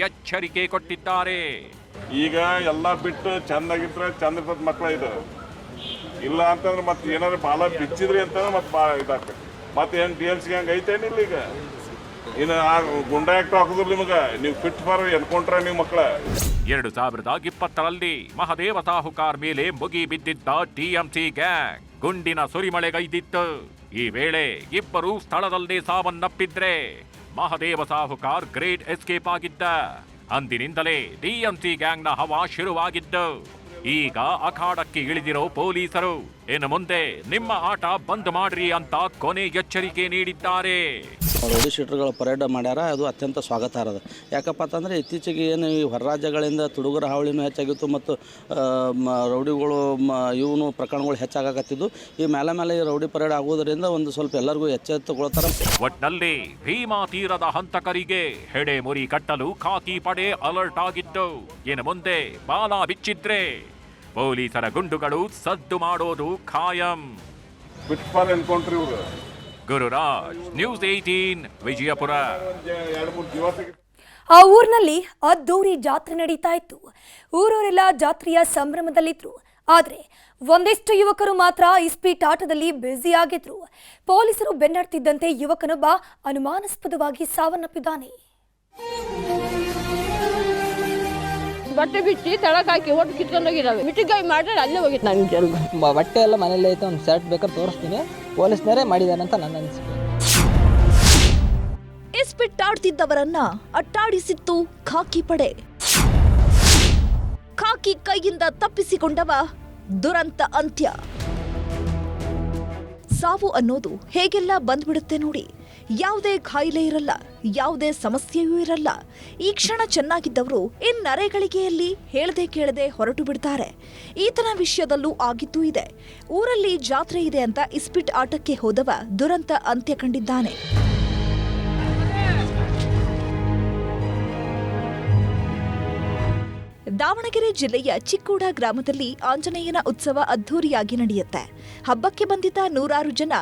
ಎಚ್ಚರಿಕೆ ಕೊಟ್ಟಿದ್ದಾರೆ. ಈಗ ಎಲ್ಲಾ ಬಿಟ್ಟು ಚಂದಾಗಿದ್ರೆ ಚಂದ ಇರ್ತದ ಮಕ್ಳ. ಇದು ಇಲ್ಲ ಅಂತಂದ್ರೆ ಮತ್ ಏನಾದ್ರು ಬಾಲ ಬಿಚ್ಚಿದ್ರಿ ಅಂತಂದ್ರೆ ಮತ್ ಇದಾಕ ಮತ್ತೆ ಏನ್ ಟಿಎಂಸಿ ಗ್ಯಾಂಗ್ ಐತೇನಿಲ್ಲ. ಈಗ ಇನ್ನು ಆ ಗುಂಡ ಆಕ್ಟ್ ಹಾಕುದ್ರ ನಿಮಗ. ನೀವು ಫಿಟ್ ಫಾರ್ ಎನ್ಕೊಂಡ್ರ ನೀವು ಮಕ್ಳ. 2020ರಲ್ಲಿ ಮಹದೇವ ಸಾಹುಕಾರ್ ಮೇಲೆ ಮುಗಿ ಬಿದ್ದಿದ್ದ ಟಿಎಂಸಿ ಗ್ಯಾಂಗ್ ಗುಂಡಿನ ಸುರಿಮಳೆಗೈದಿತ್ತು. ಈ ವೇಳೆ ಇಬ್ಬರು ಸ್ಥಳದಲ್ಲೇ ಸಾವನ್ನಪ್ಪಿದ್ರೆ ಮಹದೇವ ಸಾಹುಕಾರ್ ಗ್ರೇಟ್ ಎಸ್ಕೇಪ್ ಆಗಿದ್ದ. ಅಂದಿನಿಂದಲೇ ಟಿಎಂಸಿ ಗ್ಯಾಂಗ್ನ ಹವಾ ಶುರುವಾಗಿದ್ದು. ಈಗ ಅಖಾಡಕ್ಕೆ ಇಳಿದಿರೋ ಪೊಲೀಸರು ಇನ್ನು ಮುಂದೆ ನಿಮ್ಮ ಆಟ ಬಂದ್ ಮಾಡ್ರಿ ಅಂತ ಕೊನೆ ಎಚ್ಚರಿಕೆ ನೀಡಿದ್ದಾರೆ. ರೌಡಿ ಶೀಟರ್ಗಳ ಪರೇಡ್ ಮಾಡ್ಯಾರ, ಅದು ಅತ್ಯಂತ ಸ್ವಾಗತಾರ್ಹ. ಯಾಕಪ್ಪ ಅಂತಂದರೆ ಇತ್ತೀಚೆಗೆ ಏನು ಈ ಹೊರ ರಾಜ್ಯಗಳಿಂದ ತುಡುಗರ ಹಾವಳಿನೂ ಹೆಚ್ಚಾಗಿತ್ತು ಮತ್ತು ರೌಡಿಗಳು ಇವನು ಪ್ರಕರಣಗಳು ಹೆಚ್ಚಾಗತ್ತಿದ್ದು. ಈ ಮೇಲೆ ಈ ರೌಡಿ ಪರೇಡ್ ಆಗೋದರಿಂದ ಒಂದು ಸ್ವಲ್ಪ ಎಲ್ಲರಿಗೂ ಎಚ್ಚೆತ್ತುಕೊಳ್ತಾರೆ. ಒಟ್ನಲ್ಲಿ ಭೀಮಾ ತೀರದ ಹಂತಕರಿಗೆ ಹೆಡೆ ಮುರಿ ಕಟ್ಟಲು ಖಾಕಿ ಪಡೆ ಅಲರ್ಟ್ ಆಗಿದ್ದು. ಇನ್ನು ಮುಂದೆ ಬಾಲ ಬಿಚ್ಚಿದ್ರೆ ಪೊಲೀಸರ ಗುಂಡುಗಳು ಸದ್ದು ಮಾಡೋದು ಖಾಯಂ. ಫಿಟ್ ಫಾರ್ ಎನ್ಕೌಂಟರ್ ಇವ್ರು ಗುರುರಾಜ್, ನ್ಯೂಸ್ 18 ವಿಜಯಪುರ. 2-3 ದಿವಸ ಆ ಊರಿನಲ್ಲಿ ಅದ್ದೂರಿ ಜಾತ್ರೆ ನಡೀತಾ ಇತ್ತು. ಊರವರೆಲ್ಲ ಜಾತ್ರೆಯ ಸಂಭ್ರಮದಲ್ಲಿದ್ರು. ಆದರೆ ಒಂದಿಷ್ಟು ಯುವಕರು ಮಾತ್ರ ಇಸ್ಪೀಟ್ ಆಟದಲ್ಲಿ ಬ್ಯುಸಿ ಆಗಿದ್ರು. ಪೊಲೀಸರು ಬೆನ್ನಡ್ತಿದ್ದಂತೆ ಯುವಕನೊಬ್ಬ ಅನುಮಾನಾಸ್ಪದವಾಗಿ ಸಾವನ್ನಪ್ಪಿದ್ದಾನೆ. ಬಟ್ಟೆ ಬಿಚ್ಚಿ ತಳಕ್ ಹಾಕಿ ಒಟ್ಟು ಕಿತ್ಕೊಂಡೋಗಿದ್ದಾವೆ. ಮಿಟಿಗಾಯಿ ಮಾಡಿದ್ರೆ ಅಲ್ಲೇ ಹೋಗಿತ್ತು. ನಾನು ಬಟ್ಟೆ ಎಲ್ಲ ಮನೇಲಿ ಐತೆ, ಒಂದು ಶರ್ಟ್ ಬೇಕಾದ್ರೆ ತೋರಿಸ್ತೀನಿ, ಪೊಲೀಸ್ನವರೇ ಮಾಡಿದಾರೆ ಅಂತ ನನ್ನ ಅನಿಸಿಕೆ. ಇಸ್ಪಿಟ್ ಆಡ್ತಿದ್ದವರನ್ನ ಅಟ್ಟಾಡಿಸಿತ್ತು ಖಾಕಿ ಪಡೆ. ಖಾಕಿ ಕೈಯಿಂದ ತಪ್ಪಿಸಿಕೊಂಡವ ದುರಂತ ಅಂತ್ಯ. ಸಾವು ಅನ್ನೋದು ಹೇಗೆಲ್ಲ ಬಂದ್ಬಿಡುತ್ತೆ ನೋಡಿ. ಯಾವುದೇ ಕಾಯಿಲೆ ಇರಲ್ಲ, ಯಾವುದೇ ಸಮಸ್ಯೆಯೂ ಇರಲ್ಲ. ಈ ಕ್ಷಣ ಚೆನ್ನಾಗಿದ್ದವರು ನರೆಗಳಿಗೆಯಲ್ಲಿ ಹೇಳದೆ ಕೇಳದೆ ಹೊರಟು ಬಿಡ್ತಾರೆ. ಈತನ ವಿಷಯದಲ್ಲೂ ಆಗಿದ್ದೂ ಇದೆ. ಊರಲ್ಲಿ ಜಾತ್ರೆ ಇದೆ ಅಂತ ಇಸ್ಪಿಟ್ ಆಟಕ್ಕೆ ಹೋದವ ದುರಂತ ಅಂತ್ಯ ಕಂಡಿದ್ದಾನೆ. ದಾವಣಗೆರೆ ಜಿಲ್ಲೆಯ ಚಿಕ್ಕೋಡ ಗ್ರಾಮದಲ್ಲಿ ಆಂಜನೇಯನ ಉತ್ಸವ ಅದ್ಧೂರಿಯಾಗಿ ನಡೆಯುತ್ತೆ. ಹಬ್ಬಕ್ಕೆ ಬಂದಿದ್ದ ನೂರಾರು ಜನ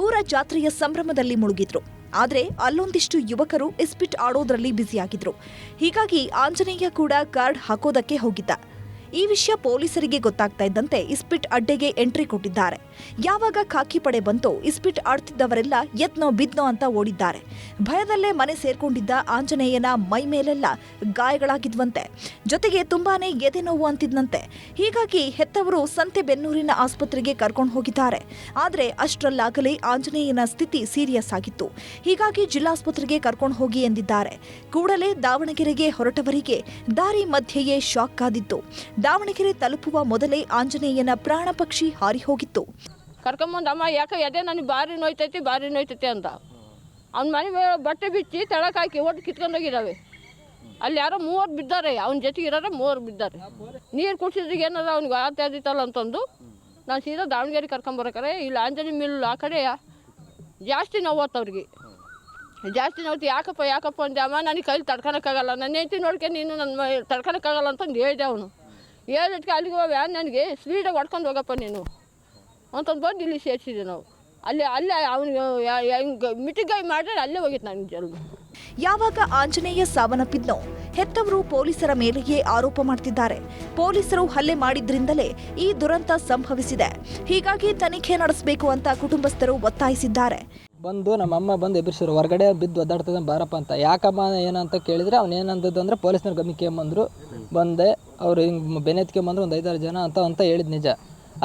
ಊರ ಜಾತ್ರೆಯ ಸಂಭ್ರಮದಲ್ಲಿ ಮುಳುಗಿದ್ರು. ಆದರೆ ಅಲ್ಲೊಂದಿಷ್ಟು ಯುವಕರು ಇಸ್ಪಿಟ್ ಆಡೋದ್ರಲ್ಲಿ ಬ್ಯುಸಿಯಾಗಿದ್ರು. ಹೀಗಾಗಿ ಆಂಜನೇಯ ಕೂಡ ಕಾರ್ಡ್ ಹಾಕೋದಕ್ಕೆ ಹೋಗಿದ್ದ. ಈ ವಿಷಯ ಪೊಲೀಸರಿಗೆ ಗೊತ್ತಾಗ್ತಾ ಇದ್ದಂತೆ ಇಸ್ಪಿಟ್ ಅಡ್ಡೆಗೆ ಎಂಟ್ರಿ ಕೊಟ್ಟಿದ್ದಾರೆ. ಯಾವಾಗ ಖಾಕಿ ಪಡೆ ಬಂತೋ ಇಸ್ಪಿಟ್ ಆಡ್ತಿದ್ದವರೆಲ್ಲ ಎದ್ನೋ ಬಿದ್ನೋ ಅಂತ ಓಡಿದ್ದಾರೆ. ಭಯದಲ್ಲೇ ಮನೆ ಸೇರ್ಕೊಂಡಿದ್ದ ಆಂಜನೇಯನ ಮೈ ಮೇಲೆಲ್ಲ ಗಾಯಗಳಾಗಿದ್ವಂತೆ. ಜೊತೆಗೆ ತುಂಬಾನೇ ಎದೆ ನೋವು ಅಂತಿದ್ನಂತೆ. ಹೀಗಾಗಿ ಹೆತ್ತವರು ಸಂತೆಬೆನ್ನೂರಿನ ಆಸ್ಪತ್ರೆಗೆ ಕರ್ಕೊಂಡು ಹೋಗಿದ್ದಾರೆ. ಆದರೆ ಅಷ್ಟರಲ್ಲಾಗಲೇ ಆಂಜನೇಯನ ಸ್ಥಿತಿ ಸೀರಿಯಸ್ ಆಗಿತ್ತು. ಹೀಗಾಗಿ ಜಿಲ್ಲಾಸ್ಪತ್ರೆಗೆ ಕರ್ಕೊಂಡು ಹೋಗಿ ಎಂದಿದ್ದಾರೆ. ಕೂಡಲೇ ದಾವಣಗೆರೆಗೆ ಹೊರಟವರಿಗೆ ದಾರಿ ಮಧ್ಯೆಯೇ ಶಾಕ್ ಆದಿತ್ತು. ದಾವಣಗೆರೆ ತಲುಪುವ ಮೊದಲೇ ಆಂಜನೇಯನ ಪ್ರಾಣ ಪಕ್ಷಿ ಹಾರಿ ಹೋಗಿತ್ತು. ಕರ್ಕೊಂಬಂದು ಅಮ್ಮ ಯಾಕೆ ಎದೆ ನನಗೆ ಭಾರಿ ನೋಯ್ತೈತಿ ಅಂತ ಅವ್ನ ಮನೆ ಮೇಲೆ ಬಟ್ಟೆ ಬಿಚ್ಚಿ ತಳಕ್ ಹಾಕಿ ಒಟ್ಟು ಕಿತ್ಕೊಂಡೋಗಿದ್ದಾವೆ. ಅಲ್ಲಿ ಯಾರೋ 3 ಬಿದ್ದಾರೆ, ಅವನ ಜೊತೆಗೆ ಇರೋರೆ 3 ಬಿದ್ದಾರೆ. ನೀರು ಕುಡಿಸಿದ್ರಿಗೆ ಏನಾರ ಅವ್ನಿಗೆ ಆದಿತ್ತಲ್ಲ ಅಂತಂದು ನಾನು ಸೀದಾ ದಾವಣಗೆರೆ ಕರ್ಕೊಂಬರಕಾರೆ. ಇಲ್ಲಿ ಆಂಜನೇಯ ಮಿಲ್ ಆ ಕಡೆ ಜಾಸ್ತಿ ನೋವತ್ತು ಅವ್ರಿಗೆ. ಜಾಸ್ತಿ ನೋಡ್ತು. ಯಾಕಪ್ಪ ಅಂದೆ. ಅಮ್ಮ ನನಗೆ ಕೈಲಿ ತಡ್ಕೊಳಕ್ಕಾಗಲ್ಲ, ನನ್ನ ಹೆಂಡತಿ ನೋಡ್ಕೊಂಡು ನೀನು ನನ್ನ ತಡ್ಕೊಳಕ್ಕಾಗಲ್ಲ ಅಂತಂದು ಹೇಳಿದೆ. ಅವನು ಹೇಳಿದ್ಕೆ ಅಲ್ಲಿಗೆ ಹೋಗಿ ನನಗೆ ಸ್ಪೀಡಾಗಿ ಹೊಡ್ಕೊಂಡು ಹೋಗಪ್ಪ ನೀನು ಅಂತಂದು ಬಂದು ಇಲ್ಲಿ ಸೇರಿಸಿದೆ ನಾವು. ಅಲ್ಲೇ ಅವನಿಗೆ ಮಿಟಿಗಾಯಿ ಮಾಡಿದ್ರೆ ಅಲ್ಲೇ ಹೋಗಿತ್ತು ನನಗೆ ಜಲ್ದಿ. ಯಾವಾಗ ಆಂಜನೇಯ ಸಾವನ್ನಪ್ಪಿದ್ನೋ ಹೆತ್ತವರು ಪೊಲೀಸರ ಮೇಲೆಯೇ ಆರೋಪ ಮಾಡ್ತಿದ್ದಾರೆ. ಪೊಲೀಸರು ಹಲ್ಲೆ ಮಾಡಿದ್ರಿಂದಲೇ ಈ ದುರಂತ ಸಂಭವಿಸಿದೆ. ಹೀಗಾಗಿ ತನಿಖೆ ನಡೆಸಬೇಕು ಅಂತ ಕುಟುಂಬಸ್ಥರು ಒತ್ತಾಯಿಸಿದ್ದಾರೆ. ಬಂದು ನಮ್ಮಮ್ಮ ಬಂದು ಎಬ್ಬಿಸಿರು, ಹೊರಗಡೆ ಬಿದ್ದು ಒದ್ದಾಡ್ತದೆ ಬಾರಪ್ಪ ಅಂತ. ಯಾಕಮ್ಮ ಏನಂತ ಕೇಳಿದರೆ ಅವ್ನು ಏನಂದದ್ದು ಅಂದರೆ ಪೊಲೀಸ್ನವ್ರು ಗಮನಕ್ಕೆ ಬಂದೆ. ಅವ್ರು ಹಿಂಗೆ ಬೆನೆತ್ಕೊಂಬಂದ್ರು ಒಂದು 5-6 ಜನ ಅಂತ ಹೇಳಿದ್ ನಿಜ.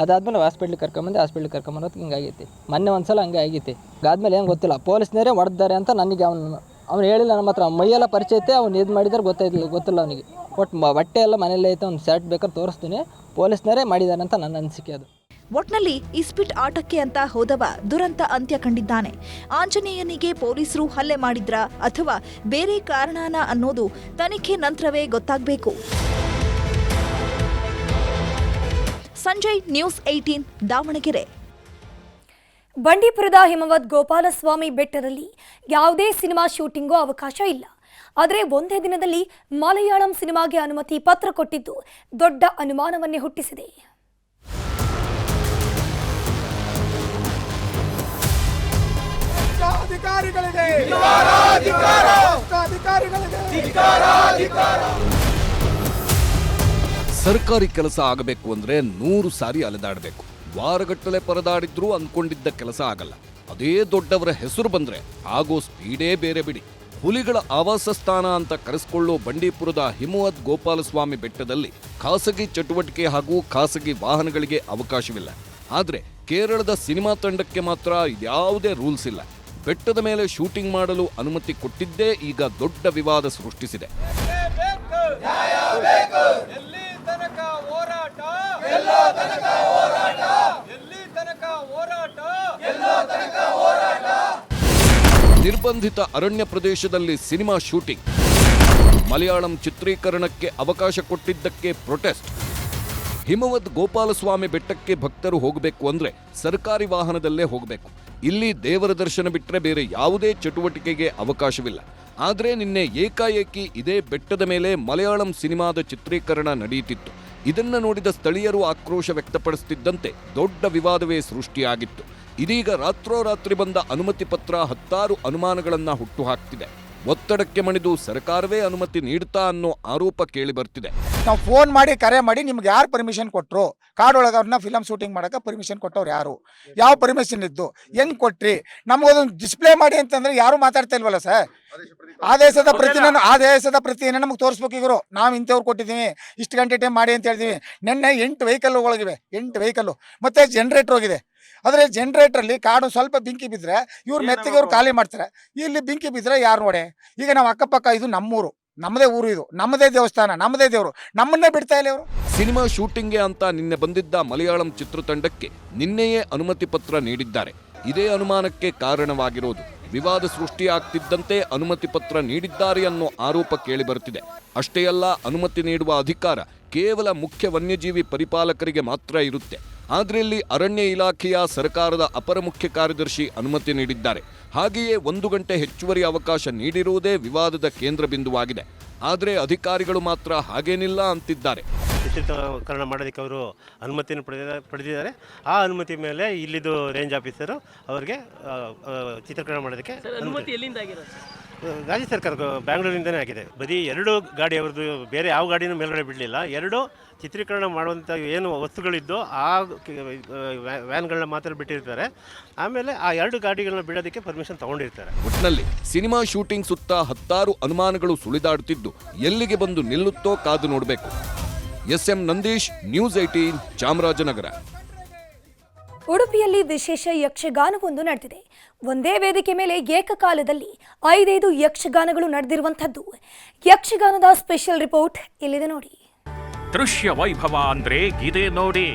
ಅದಾದ್ಮೇಲೆ ಹಾಸ್ಪಿಟ್ಲಿಗೆ ಕರ್ಕೊಂಬಂದು ಹಿಂಗಾಗೈತಿ. ಮೊನ್ನೆ ಒಂದ್ಸಲ ಹಂಗೆ ಆಗೈತಿ. ಅದಾದ್ಮೇಲೆ ಏನು ಗೊತ್ತಿಲ್ಲ, ಪೊಲೀಸ್ನವರೇ ಹೊಡೆದಾರೆ ಅಂತ ನನಗೆ ಅವ್ನು ಹೇಳಿಲ್ಲ. ನಮ್ಮ ಹತ್ರ ಮೈಯೆಲ್ಲ ಪರಿಚಯ ಐತೆ, ಅವ್ನು ಇದು ಮಾಡಿದ್ರೆ ಗೊತ್ತಿಲ್ಲ ಅವನಿಗೆ. ಒಟ್ಟು ಬಟ್ಟೆ ಎಲ್ಲ ಮನೇಲಿ ಐತೆ, ಒಂದು ಶರ್ಟ್ ಬೇಕಾದ್ರೆ ತೋರಿಸ್ತೀನಿ, ಪೊಲೀಸ್ನವರೇ ಮಾಡಿದ್ದಾರೆ ಅಂತ ನನ್ನ ಅನಿಸಿಕೆ. ಅದು ಒಟ್ನಲ್ಲಿ ಇಸ್ಪಿಟ್ ಆಟಕ್ಕೆ ಅಂತ ಹೋದವ ದುರಂತ ಅಂತ್ಯ ಕಂಡಿದ್ದಾನೆ. ಆಂಜನೇಯನಿಗೆ ಪೊಲೀಸರು ಹಲ್ಲೆ ಮಾಡಿದ್ರಾ ಅಥವಾ ಬೇರೆ ಕಾರಣನ ಅನ್ನೋದು ತನಿಖೆ ನಂತರವೇ ಗೊತ್ತಾಗಬೇಕು. ಸಂಜಯ್, ನ್ಯೂಸ್ 18 ದಾವಣಗೆರೆ. ಬಂಡೀಪುರದ ಹಿಮವದ್ ಗೋಪಾಲಸ್ವಾಮಿ ಬೆಟ್ಟದಲ್ಲಿ ಯಾವುದೇ ಸಿನಿಮಾ ಶೂಟಿಂಗೂ ಅವಕಾಶ ಇಲ್ಲ. ಆದರೆ ಒಂದೇ ದಿನದಲ್ಲಿ ಮಲಯಾಳಂ ಸಿನಿಮಾಗೆ ಅನುಮತಿ ಪತ್ರ ಕೊಟ್ಟಿದ್ದು ದೊಡ್ಡ ಅನುಮಾನವನ್ನೇ ಹುಟ್ಟಿಸಿದೆ. ಸರ್ಕಾರಿ ಕೆಲಸ ಆಗಬೇಕು ಅಂದ್ರೆ 100 ಸಾರಿ ಅಲೆದಾಡಬೇಕು. ವಾರಗಟ್ಟಲೆ ಪರದಾಡಿದ್ರೂ ಅಂದ್ಕೊಂಡಿದ್ದ ಕೆಲಸ ಆಗಲ್ಲ. ಅದೇ ದೊಡ್ಡವರ ಹೆಸರು ಬಂದ್ರೆ ಆಗೋ ಸ್ಪೀಡೇ ಬೇರೆ ಬಿಡಿ. ಹುಲಿಗಳ ಆವಾಸ ಸ್ಥಾನ ಅಂತ ಕರೆಸಿಕೊಳ್ಳೋ ಬಂಡೀಪುರದ ಹಿಮವದ್ ಗೋಪಾಲಸ್ವಾಮಿ ಬೆಟ್ಟದಲ್ಲಿ ಖಾಸಗಿ ಚಟುವಟಿಕೆ ಹಾಗೂ ಖಾಸಗಿ ವಾಹನಗಳಿಗೆ ಅವಕಾಶವಿಲ್ಲ. ಆದ್ರೆ ಕೇರಳದ ಸಿನಿಮಾ ತಂಡಕ್ಕೆ ಮಾತ್ರ ಯಾವುದೇ ರೂಲ್ಸ್ ಇಲ್ಲ. ಬೆಟ್ಟದ ಮೇಲೆ ಶೂಟಿಂಗ್ ಮಾಡಲು ಅನುಮತಿ ಕೊಟ್ಟಿದ್ದೇ ಈಗ ದೊಡ್ಡ ವಿವಾದ ಸೃಷ್ಟಿಸಿದೆ. ನಿರ್ಬಂಧಿತ ಅರಣ್ಯ ಪ್ರದೇಶದಲ್ಲಿ ಸಿನಿಮಾ ಶೂಟಿಂಗ್, ಮಲಯಾಳಂ ಚಿತ್ರೀಕರಣಕ್ಕೆ ಅವಕಾಶ ಕೊಟ್ಟಿದ್ದಕ್ಕೆ ಪ್ರೊಟೆಸ್ಟ್. ಹಿಮವದ್ ಗೋಪಾಲಸ್ವಾಮಿ ಬೆಟ್ಟಕ್ಕೆ ಭಕ್ತರು ಹೋಗಬೇಕು ಅಂದ್ರೆ ಸರ್ಕಾರಿ ವಾಹನದಲ್ಲೇ ಹೋಗಬೇಕು. ಇಲ್ಲಿ ದೇವರ ದರ್ಶನ ಬಿಟ್ಟರೆ ಬೇರೆ ಯಾವುದೇ ಚಟುವಟಿಕೆಗೆ ಅವಕಾಶವಿಲ್ಲ. ಆದರೆ ನಿನ್ನೆ ಏಕಾಏಕಿ ಇದೇ ಬೆಟ್ಟದ ಮೇಲೆ ಮಲಯಾಳಂ ಸಿನಿಮಾದ ಚಿತ್ರೀಕರಣ ನಡೆಯುತ್ತಿತ್ತು. ಇದನ್ನ ನೋಡಿದ ಸ್ಥಳೀಯರು ಆಕ್ರೋಶ ವ್ಯಕ್ತಪಡಿಸುತ್ತಿದ್ದಂತೆ ದೊಡ್ಡ ವಿವಾದವೇ ಸೃಷ್ಟಿಯಾಗಿತ್ತು. ಇದೀಗ ರಾತ್ರೋರಾತ್ರಿ ಬಂದ ಅನುಮತಿ ಪತ್ರ 10 ಅನುಮಾನಗಳನ್ನ ಹುಟ್ಟುಹಾಕ್ತಿದೆ. ಒತ್ತಡಕ್ಕೆ ಮಣಿದು ಸರ್ಕಾರವೇ ಅನುಮತಿ ನೀಡ್ತಾ ಅನ್ನೋ ಆರೋಪ ಕೇಳಿ ಬರ್ತಿದೆ. ನಾವು ಫೋನ್ ಮಾಡಿ ಕರೆ ಮಾಡಿ ನಿಮ್ಗೆ ಯಾರು ಪರ್ಮಿಷನ್ ಕೊಟ್ಟರು, ಕಾಡೊಳಗೆ ಅವ್ರನ್ನ ಫಿಲಮ್ ಶೂಟಿಂಗ್ ಮಾಡೋಕೆ ಪರ್ಮಿಷನ್ ಕೊಟ್ಟವ್ರು ಯಾರು, ಯಾವ ಪರ್ಮಿಷನ್ ಇದ್ದು, ಹೆಂಗ್ ಕೊಟ್ರಿ, ನಮಗೊಂದು ಡಿಸ್ಪ್ಲೇ ಮಾಡಿ ಅಂತಂದ್ರೆ ಯಾರು ಮಾತಾಡ್ತಾ ಇಲ್ವಲ್ಲ ಸರ್. ಆದೇಶದ ಪ್ರತಿನ ನಮಗೆ ತೋರಿಸ್ಬೇಕು. ಇವರು ನಾವು ಇಂಥವ್ರು ಕೊಟ್ಟಿದ್ದೀವಿ, ಇಷ್ಟು ಗಂಟೆ ಟೈಮ್ ಮಾಡಿ ಅಂತ ಹೇಳ್ತೀವಿ. ನಿನ್ನೆ 8 ವೆಹಿಕಲ್ ಒಳಗಿವೆ, 8 ವೆಹಿಕಲ್ ಮತ್ತೆ ಜನರೇಟರ್ ಹೋಗಿದೆ. ಆದರೆ ಜನರೇಟರ್ಲಿ ಕಾಡು ಸ್ವಲ್ಪ ಬೆಂಕಿ ಬಿದ್ದರೆ ಇವ್ರು ಮೆತ್ತಿಗೆ ಅವ್ರು ಖಾಲಿ ಮಾಡ್ತಾರೆ. ಇಲ್ಲಿ ಬೆಂಕಿ ಬಿದ್ದರೆ ಯಾರು ನೋಡಿ. ಈಗ ನಾವು ಅಕ್ಕಪಕ್ಕ ಇದು ನಮ್ಮೂರು, ನಮ್ಮದೇ ಊರು, ಇದು ನಮ್ಮದೇ ದೇವಸ್ಥಾನ, ನಮ್ಮದೇ ದೇವರು, ನಮ್ಮನ್ನೇ ಬಿಡ್ತಾ ಇಲ್ಲ ಇವರು. ಸಿನಿಮಾ ಶೂಟಿಂಗ್ಗೆ ಅಂತ ನಿನ್ನೆ ಬಂದಿದ್ದ ಮಲಯಾಳಂ ಚಿತ್ರತಂಡಕ್ಕೆ ನಿನ್ನೆಯೇ ಅನುಮತಿ ಪತ್ರ ನೀಡಿದ್ದಾರೆ. ಇದೇ ಅನುಮಾನಕ್ಕೆ ಕಾರಣವಾಗಿರೋದು. ವಿವಾದ ಸೃಷ್ಟಿಯಾಗ್ತಿದ್ದಂತೆ ಅನುಮತಿ ಪತ್ರ ನೀಡಿದ್ದಾರೆ ಅನ್ನೋ ಆರೋಪ ಕೇಳಿ ಬರ್ತಿದೆ. ಅಷ್ಟೇ ಅಲ್ಲ, ಅನುಮತಿ ನೀಡುವ ಅಧಿಕಾರ ಕೇವಲ ಮುಖ್ಯ ವನ್ಯಜೀವಿ ಪರಿಪಾಲಕರಿಗೆ ಮಾತ್ರ ಇರುತ್ತೆ. ಆದರೆ ಇಲ್ಲಿ ಅರಣ್ಯ ಇಲಾಖೆಯ ಸರ್ಕಾರದ ಅಪರ ಮುಖ್ಯ ಕಾರ್ಯದರ್ಶಿ ಅನುಮತಿ ನೀಡಿದ್ದಾರೆ. ಹಾಗೆಯೇ 1 ಗಂಟೆ ಹೆಚ್ಚುವರಿ ಅವಕಾಶ ನೀಡಿರುವುದೇ ವಿವಾದದ ಕೇಂದ್ರ ಬಿಂದುವಾಗಿದೆ. ಆದರೆ ಅಧಿಕಾರಿಗಳು ಮಾತ್ರ ಹಾಗೇನಿಲ್ಲ ಅಂತಿದ್ದಾರೆ. ಚಿತ್ರೀಕರಣ ಮಾಡೋದಕ್ಕೆ ಅವರು ಅನುಮತಿಯನ್ನು ಪಡೆದಿದ್ದಾರೆ. ಆ ಅನುಮತಿ ಮೇಲೆ ಇಲ್ಲಿದ್ದು ರೇಂಜ್ ಆಫೀಸರು ಅವರಿಗೆ ಚಿತ್ರೀಕರಣ ಮಾಡೋದಕ್ಕೆ ಅನುಮತಿ ಎಲ್ಲಿಂದ ಆಗಿರೋದು? ರಾಜ್ಯ ಸರ್ಕಾರ ಬ್ಯಾಂಗ್ಳೂರಿಂದನೇ ಆಗಿದೆ. ಬರೀ 2 ಗಾಡಿ ಅವ್ರದ್ದು, ಬೇರೆ ಯಾವ ಗಾಡಿನೂ ಮೇಲ್ಗಡೆ ಬಿಡಲಿಲ್ಲ. 2 ಚಿತ್ರೀಕರಣ ಮಾಡುವಂಥ ಏನು ವಸ್ತುಗಳಿದ್ದು ಆ ವ್ಯಾನ್ಗಳನ್ನ ಮಾತ್ರ ಬಿಟ್ಟಿರ್ತಾರೆ. ಆಮೇಲೆ ಆ 2 ಗಾಡಿಗಳನ್ನ ಬಿಡೋದಕ್ಕೆ ಪರ್ಮಿಷನ್ ತಗೊಂಡಿರ್ತಾರೆ. ಒಟ್ಟಿನಲ್ಲಿ ಸಿನಿಮಾ ಶೂಟಿಂಗ್ ಸುತ್ತ 10 ಅನುಮಾನಗಳು ಸುಳಿದಾಡುತ್ತಿದ್ದು ಎಲ್ಲಿಗೆ ಬಂದು ನಿಲ್ಲುತ್ತೋ ಕಾದು ನೋಡಬೇಕು. SM Nandish, news 18, Chamarajanagar. ಉಡುಪಿಯಲ್ಲಿ ವಿಶೇಷ ಯಕ್ಷಗಾನವೊಂದು ನಡೆದಿದೆ. ಒಂದೇ ವೇದಿಕೆ ಮೇಲೆ ಏಕಕಾಲದಲ್ಲಿ 5 ಯಕ್ಷಗಾನಗಳು ನಡೆದಿರುವಂಥದ್ದು. ಯಕ್ಷಗಾನದ ಸ್ಪೆಷಲ್ ರಿಪೋರ್ಟ್ ಇಲ್ಲಿದೆ ನೋಡಿ. ದೃಶ್ಯ ವೈಭವ ಅಂದ್ರೆ ಇದೇ ನೋಡಿ.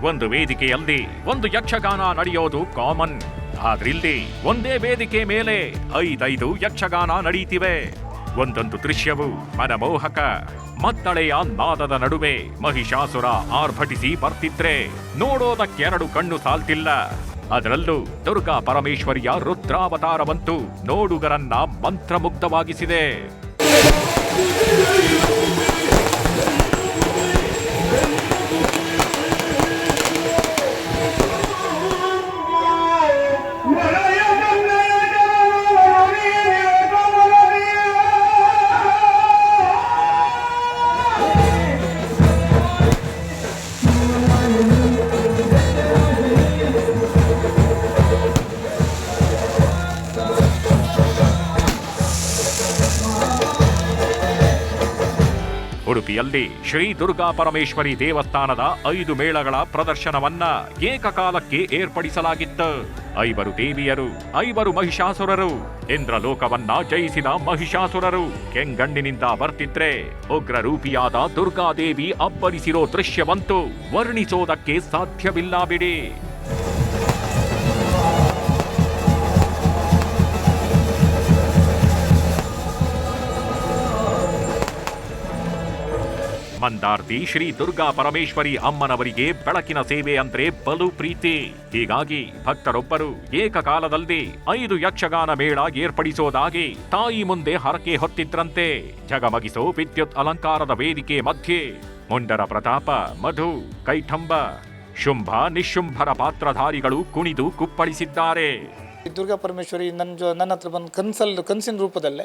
ಒಂದು ವೇದಿಕೆಯಲ್ಲಿ ಒಂದು ಯಕ್ಷಗಾನ ನಡೆಯೋದು ಕಾಮನ್. ಆದ್ರಿಲ್ಲಿ ಒಂದೇ ವೇದಿಕೆ ಮೇಲೆ 5 ಯಕ್ಷಗಾನ ನಡೀತಿವೆ. ಒಂದೊಂದು ದೃಶ್ಯವು ಮನಮೋಹಕ. ಮತ್ತಳೆಯ ನಾದದ ನಡುವೆ ಮಹಿಷಾಸುರ ಆರ್ಭಟಿಸಿ ಬರ್ತಿದ್ರೆ ನೋಡೋದಕ್ಕೆ 2 ಕಣ್ಣು ಸಾಲ್ತಿಲ್ಲ. ಅದರಲ್ಲೂ ದುರ್ಗಾ ಪರಮೇಶ್ವರಿಯ ರುದ್ರಾವತಾರವಂತೂ ನೋಡುಗರನ್ನ ಮಂತ್ರಮುಗ್ಧವಾಗಿಸಿದೆ. ಉಡುಪಿಯಲ್ಲಿ ಶ್ರೀ ದುರ್ಗಾ ಪರಮೇಶ್ವರಿ ದೇವಸ್ಥಾನದ 5 ಮೇಳಗಳ ಪ್ರದರ್ಶನವನ್ನ ಏಕಕಾಲಕ್ಕೆ ಏರ್ಪಡಿಸಲಾಗಿತ್ತು. 5 ದೇವಿಯರು, 5 ಮಹಿಷಾಸುರರು, ಇಂದ್ರಲೋಕವನ್ನ ಜಯಿಸಿದ ಮಹಿಷಾಸುರರು ಕೆಂಗಣ್ಣಿನಿಂದ ಬರ್ತಿದ್ರೆ ಉಗ್ರ ರೂಪಿಯಾದ ದುರ್ಗಾದೇವಿ ಅಬ್ಬರಿಸಿರೋ ದೃಶ್ಯವಂತೂ ವರ್ಣಿಸೋದಕ್ಕೆ ಸಾಧ್ಯವಿಲ್ಲ ಬಿಡಿ. ಮಂದಾರ್ತಿ ಶ್ರೀ ದುರ್ಗಾ ಪರಮೇಶ್ವರಿ ಅಮ್ಮನವರಿಗೆ ಬೆಳಕಿನ ಸೇವೆ ಅಂದ್ರೆ ಬಲು ಪ್ರೀತಿ. ಹೀಗಾಗಿ ಭಕ್ತರೊಬ್ಬರು ಏಕಕಾಲದಲ್ಲಿ 5 ಯಕ್ಷಗಾನ ಮೇಳ ಏರ್ಪಡಿಸೋದಾಗಿ ತಾಯಿ ಮುಂದೆ ಹರಕೆ ಹೊತ್ತಿದ್ರಂತೆ. ಜಗಮಗಿಸೋ ವಿದ್ಯುತ್ ಅಲಂಕಾರದ ವೇದಿಕೆ ಮಧ್ಯೆ ಮುಂಡರ ಪ್ರತಾಪ, ಮಧು, ಕೈಠಂಬ, ಶುಂಭ, ನಿಶುಂಭರ ಪಾತ್ರಧಾರಿಗಳು ಕುಣಿದು ಕುಪ್ಪಳಿಸಿದ್ದಾರೆ. ದುರ್ಗಾ ಪರಮೇಶ್ವರಿ ನನ್ನ ಹತ್ರ ಬಂದು ಕನಸಿನ ರೂಪದಲ್ಲೇ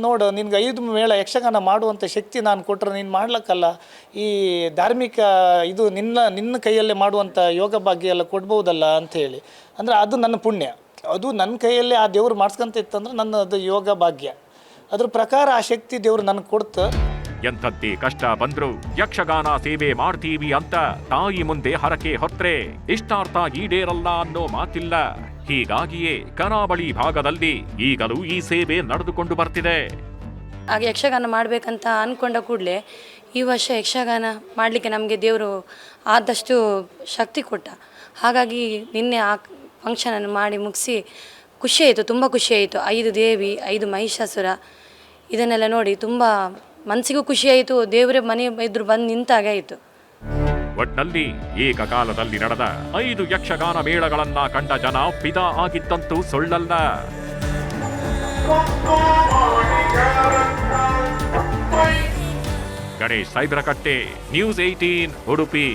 ನೋಡು, ನಿನ್ಗೆ 5 ಮೇಳ ಯಕ್ಷಗಾನ ಮಾಡುವಂಥ ಶಕ್ತಿ ನಾನು ಕೊಟ್ಟರೆ ನೀನು ಮಾಡ್ಲಿಕ್ಕಲ್ಲ, ಈ ಧಾರ್ಮಿಕ ಇದು ನಿನ್ನ ಕೈಯಲ್ಲೇ ಮಾಡುವಂಥ ಯೋಗ ಭಾಗ್ಯ ಎಲ್ಲ ಕೊಡ್ಬೋದಲ್ಲ ಅಂಥೇಳಿ. ಅಂದರೆ ಅದು ನನ್ನ ಪುಣ್ಯ, ಅದು ನನ್ನ ಕೈಯಲ್ಲೇ ಆ ದೇವ್ರು ಮಾಡಿಸ್ಕೊಂತ ಇತ್ತಂದ್ರೆ ನನ್ನ ಅದು ಯೋಗ ಭಾಗ್ಯ. ಅದ್ರ ಪ್ರಕಾರ ಆ ಶಕ್ತಿ ದೇವ್ರು ನನಗೆ ಕೊಡ್ತು. ಎಂಥದ್ದೇ ಕಷ್ಟ ಬಂದ್ರು ಯಕ್ಷಗಾನ ಸೇವೆ ಮಾಡ್ತೀವಿ ಅಂತ ತಾಯಿ ಮುಂದೆ ಹರಕೆ ಹೊತ್ರೆ ಇಷ್ಟಾರ್ಥ ಈಡೇರಲ್ಲ ಅನ್ನೋ ಮಾತಿಲ್ಲ. ಹೀಗಾಗಿಯೇ ಕರಾವಳಿ ಭಾಗದಲ್ಲಿ ಈಗಲೂ ಈ ಸೇವೆ ನಡೆದುಕೊಂಡು ಬರ್ತಿದೆ. ಹಾಗೆ ಯಕ್ಷಗಾನ ಮಾಡಬೇಕಂತ ಅಂದ್ಕೊಂಡ ಕೂಡಲೇ ಈ ವರ್ಷ ಯಕ್ಷಗಾನ ಮಾಡಲಿಕ್ಕೆ ನಮಗೆ ದೇವರು ಆದಷ್ಟು ಶಕ್ತಿ ಕೊಟ್ಟ. ಹಾಗಾಗಿ ನಿನ್ನೆ ಆ ಫಂಕ್ಷನನ್ನು ಮಾಡಿ ಮುಗಿಸಿ ಖುಷಿಯಾಯಿತು, ತುಂಬ ಖುಷಿಯಾಯಿತು. 5 ದೇವಿ, 5 ಮಹಿಷಾಸುರ ಇದನ್ನೆಲ್ಲ ನೋಡಿ ತುಂಬ ಮನಸ್ಸಿಗೂ ಖುಷಿಯಾಯಿತು. ದೇವರೇ ಮನೆ ಎದುರು ಬಂದು ನಿಂತಾಗೆ ಆಯಿತು. ಒಟ್ನಲ್ಲಿ ಏಕಕಾಲದಲ್ಲಿ ನಡೆದ 5 ಯಕ್ಷಗಾನ ಮೇಳಗಳನ್ನ ಕಂಡ ಜನ ಫಿದಾ ಆಗಿದ್ದಂತೂ ಸುಳ್ಳಲ್ಲ. ಗಣೇಶ್ ಸೈಬ್ರಕಟ್ಟೆ, ನ್ಯೂಸ್ 18 ಉಡುಪಿ.